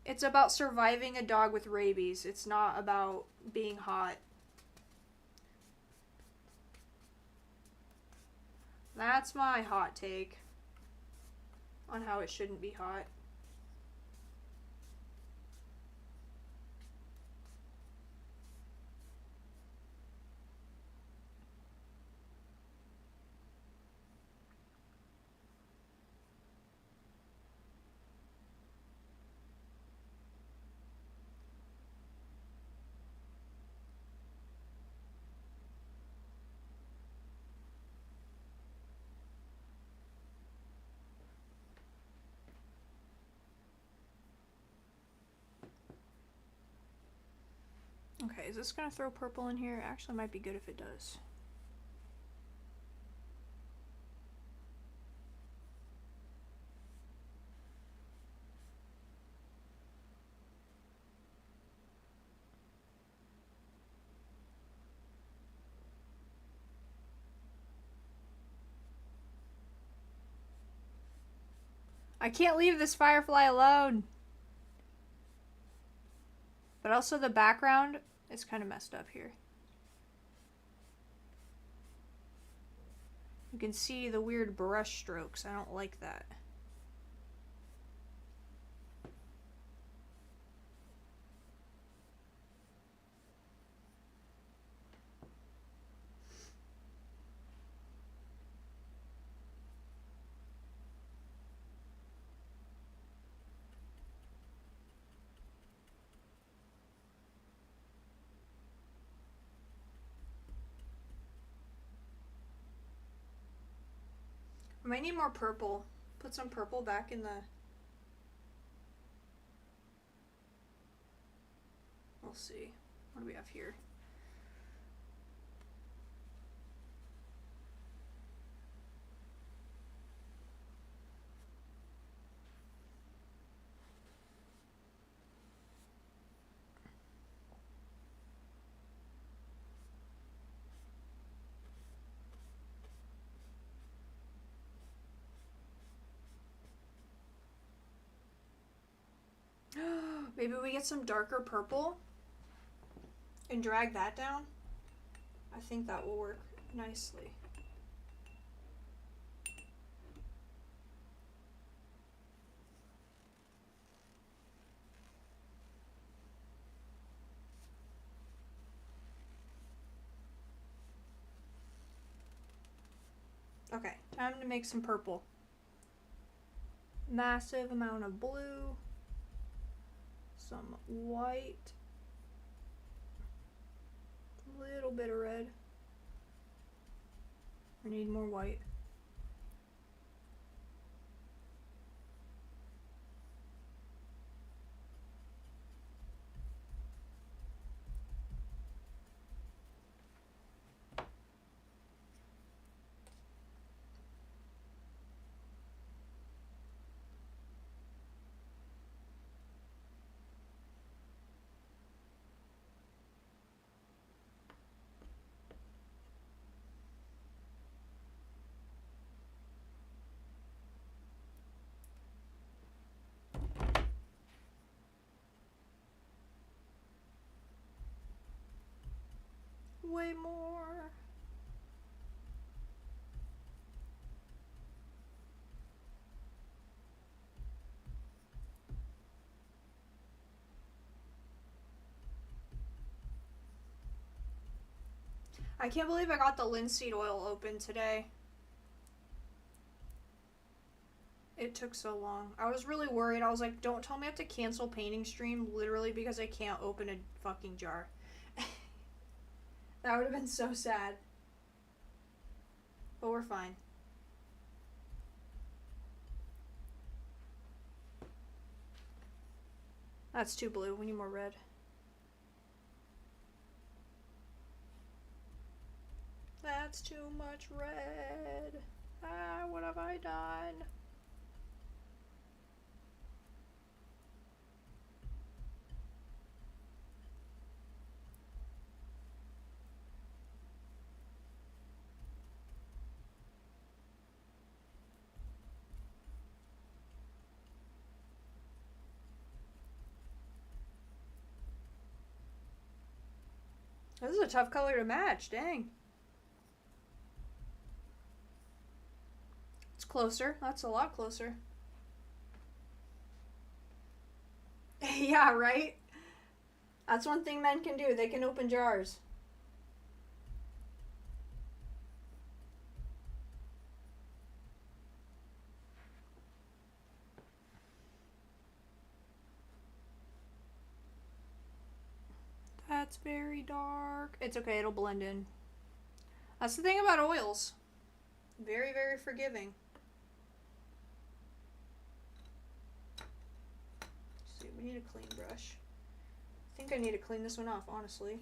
It's about surviving a dog with rabies. It's not about being hot. That's my hot take on how it shouldn't be hot. Okay, is this gonna throw purple in here? Actually, might be good if it does. I can't leave this firefly alone. But also the background is kind of messed up here. You can see the weird brush strokes. I don't like that. I might need more purple. Put some purple back in the... We'll see. What do we have here? Maybe we get some darker purple and drag that down. I think that will work nicely. Okay, time to make some purple. Massive amount of blue. Some white. A little bit of red. I need more white. Way more. I can't believe I got the linseed oil open today. It took so long. I was really worried. I was like, don't tell me I have to cancel painting stream literally because I can't open a fucking jar. That would have been so sad. But we're fine. That's too blue. We need more red. That's too much red. Ah, what have I done? This is a tough color to match, dang. It's closer. That's a lot closer. Yeah, right? That's one thing men can do. They can open jars. That's very dark. It's okay, it'll blend in. That's the thing about oils. Very, very forgiving. Let's see, we need a clean brush. I think I need to clean this one off, honestly.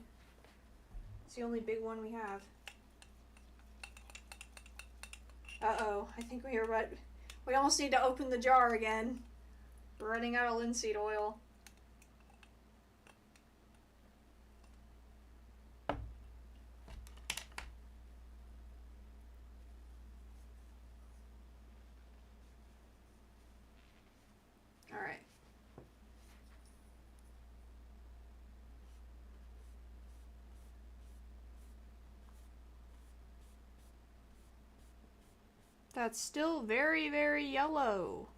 It's the only big one we have. Uh-oh, I think we are right. We almost need to open the jar again. We're running out of linseed oil. Alright. That's still very, very yellow.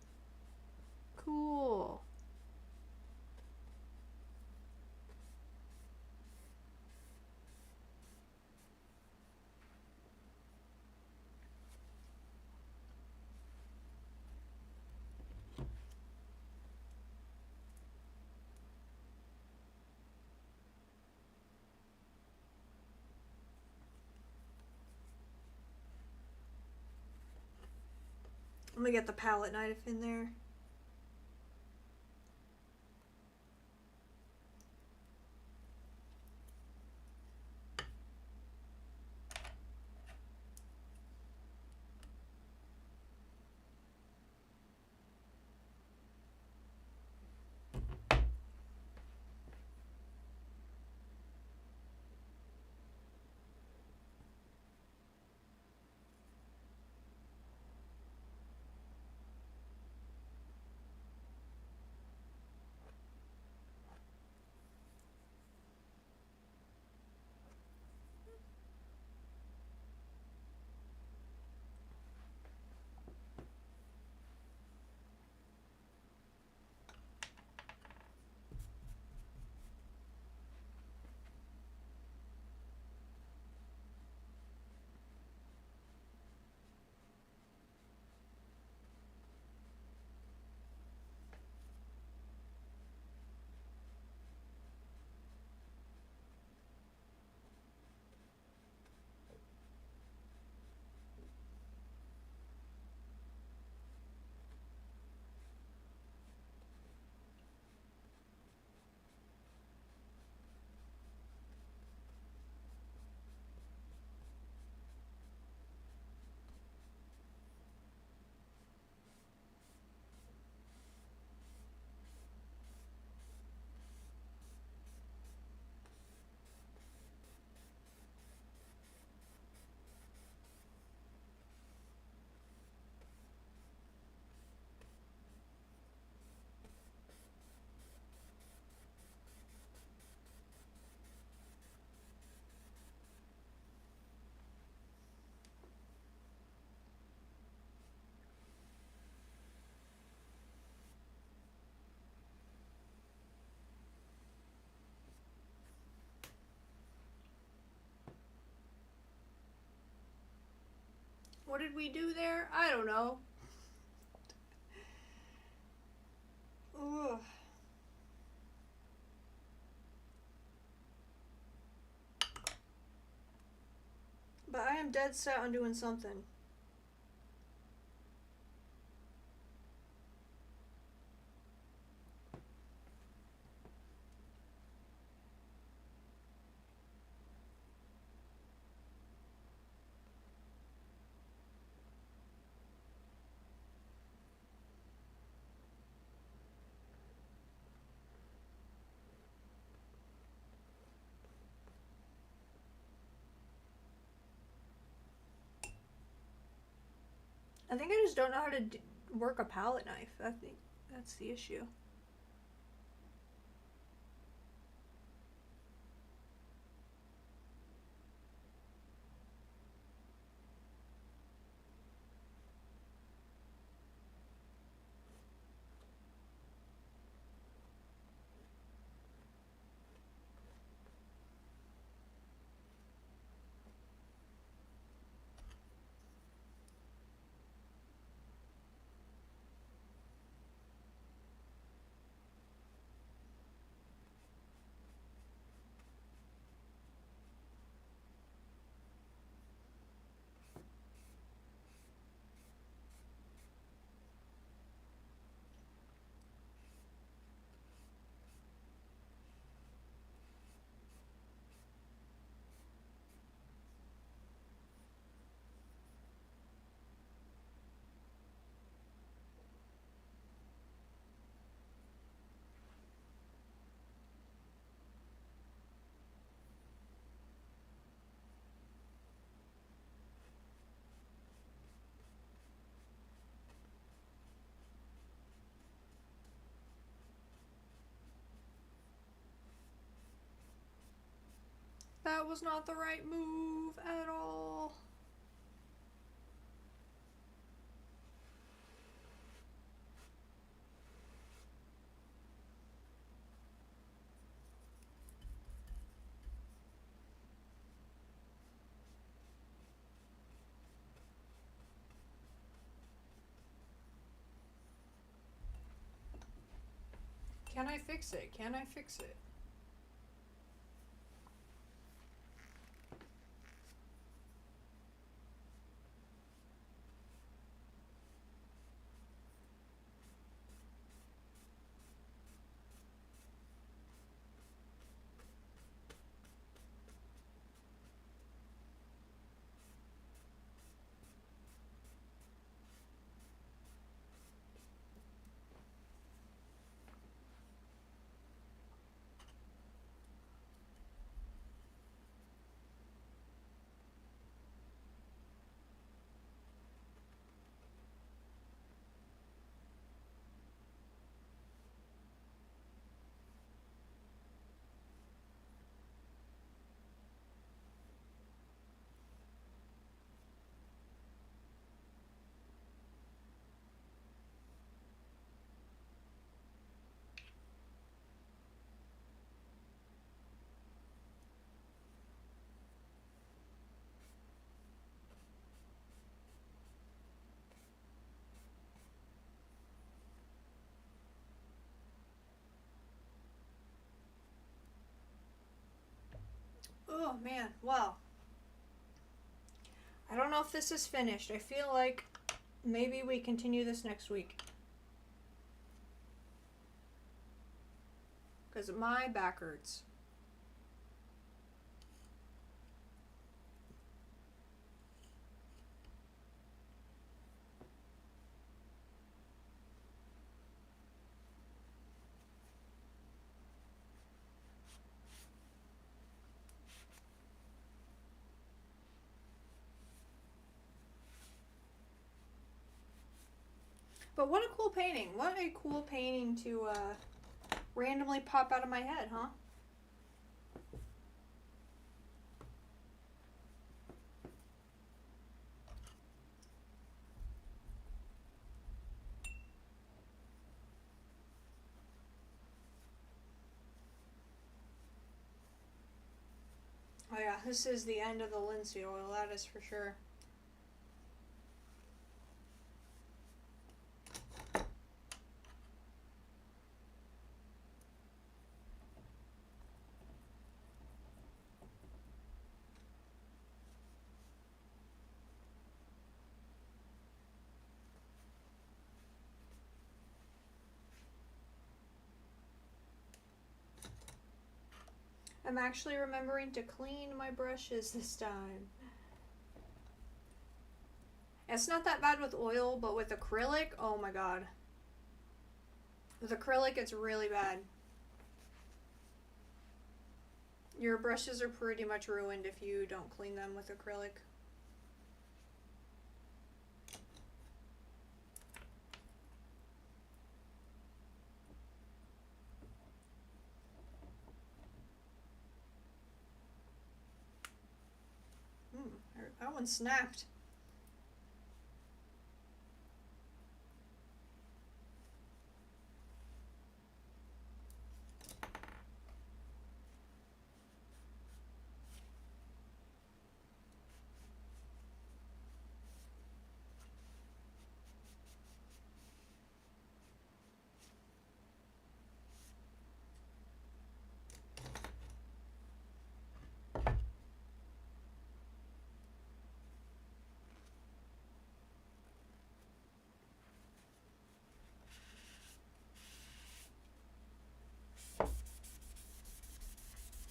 Cool. Let me get the palette knife in there. What did we do there? I don't know. Ugh. But I am dead set on doing something. I think I just don't know how to work a palette knife. I think that's the issue. That was not the right move at all. Can I fix it? Can I fix it? Oh man, well, I don't know if this is finished. I feel like maybe we continue this next week. Because my back hurts. But what a cool painting. What a cool painting to randomly pop out of my head, huh? Oh yeah, this is the end of the linseed oil, that is for sure. I'm actually remembering to clean my brushes this time. It's not that bad with oil, but with acrylic, oh my god. With acrylic, it's really bad. Your brushes are pretty much ruined if you don't clean them with acrylic. That one snapped.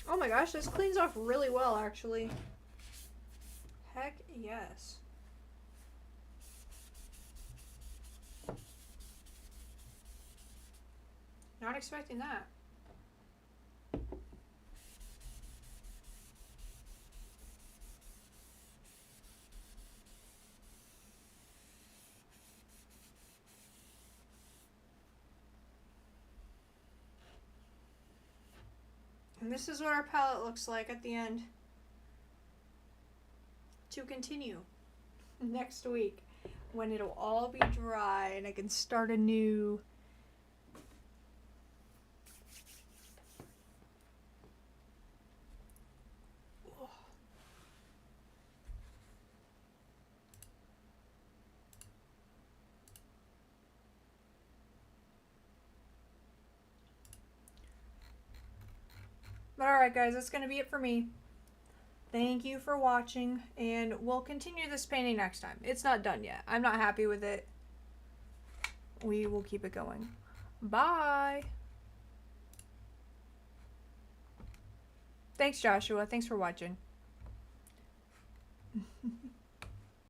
Oh my gosh, this cleans off really well, actually. Heck yes. Not expecting that. And this is what our palette looks like at the end. To continue next week when it'll all be dry and I can start anew. But alright guys, that's going to be it for me. Thank you for watching, and we'll continue this painting next time. It's not done yet. I'm not happy with it. We will keep it going. Bye! Thanks, Joshua. Thanks for watching.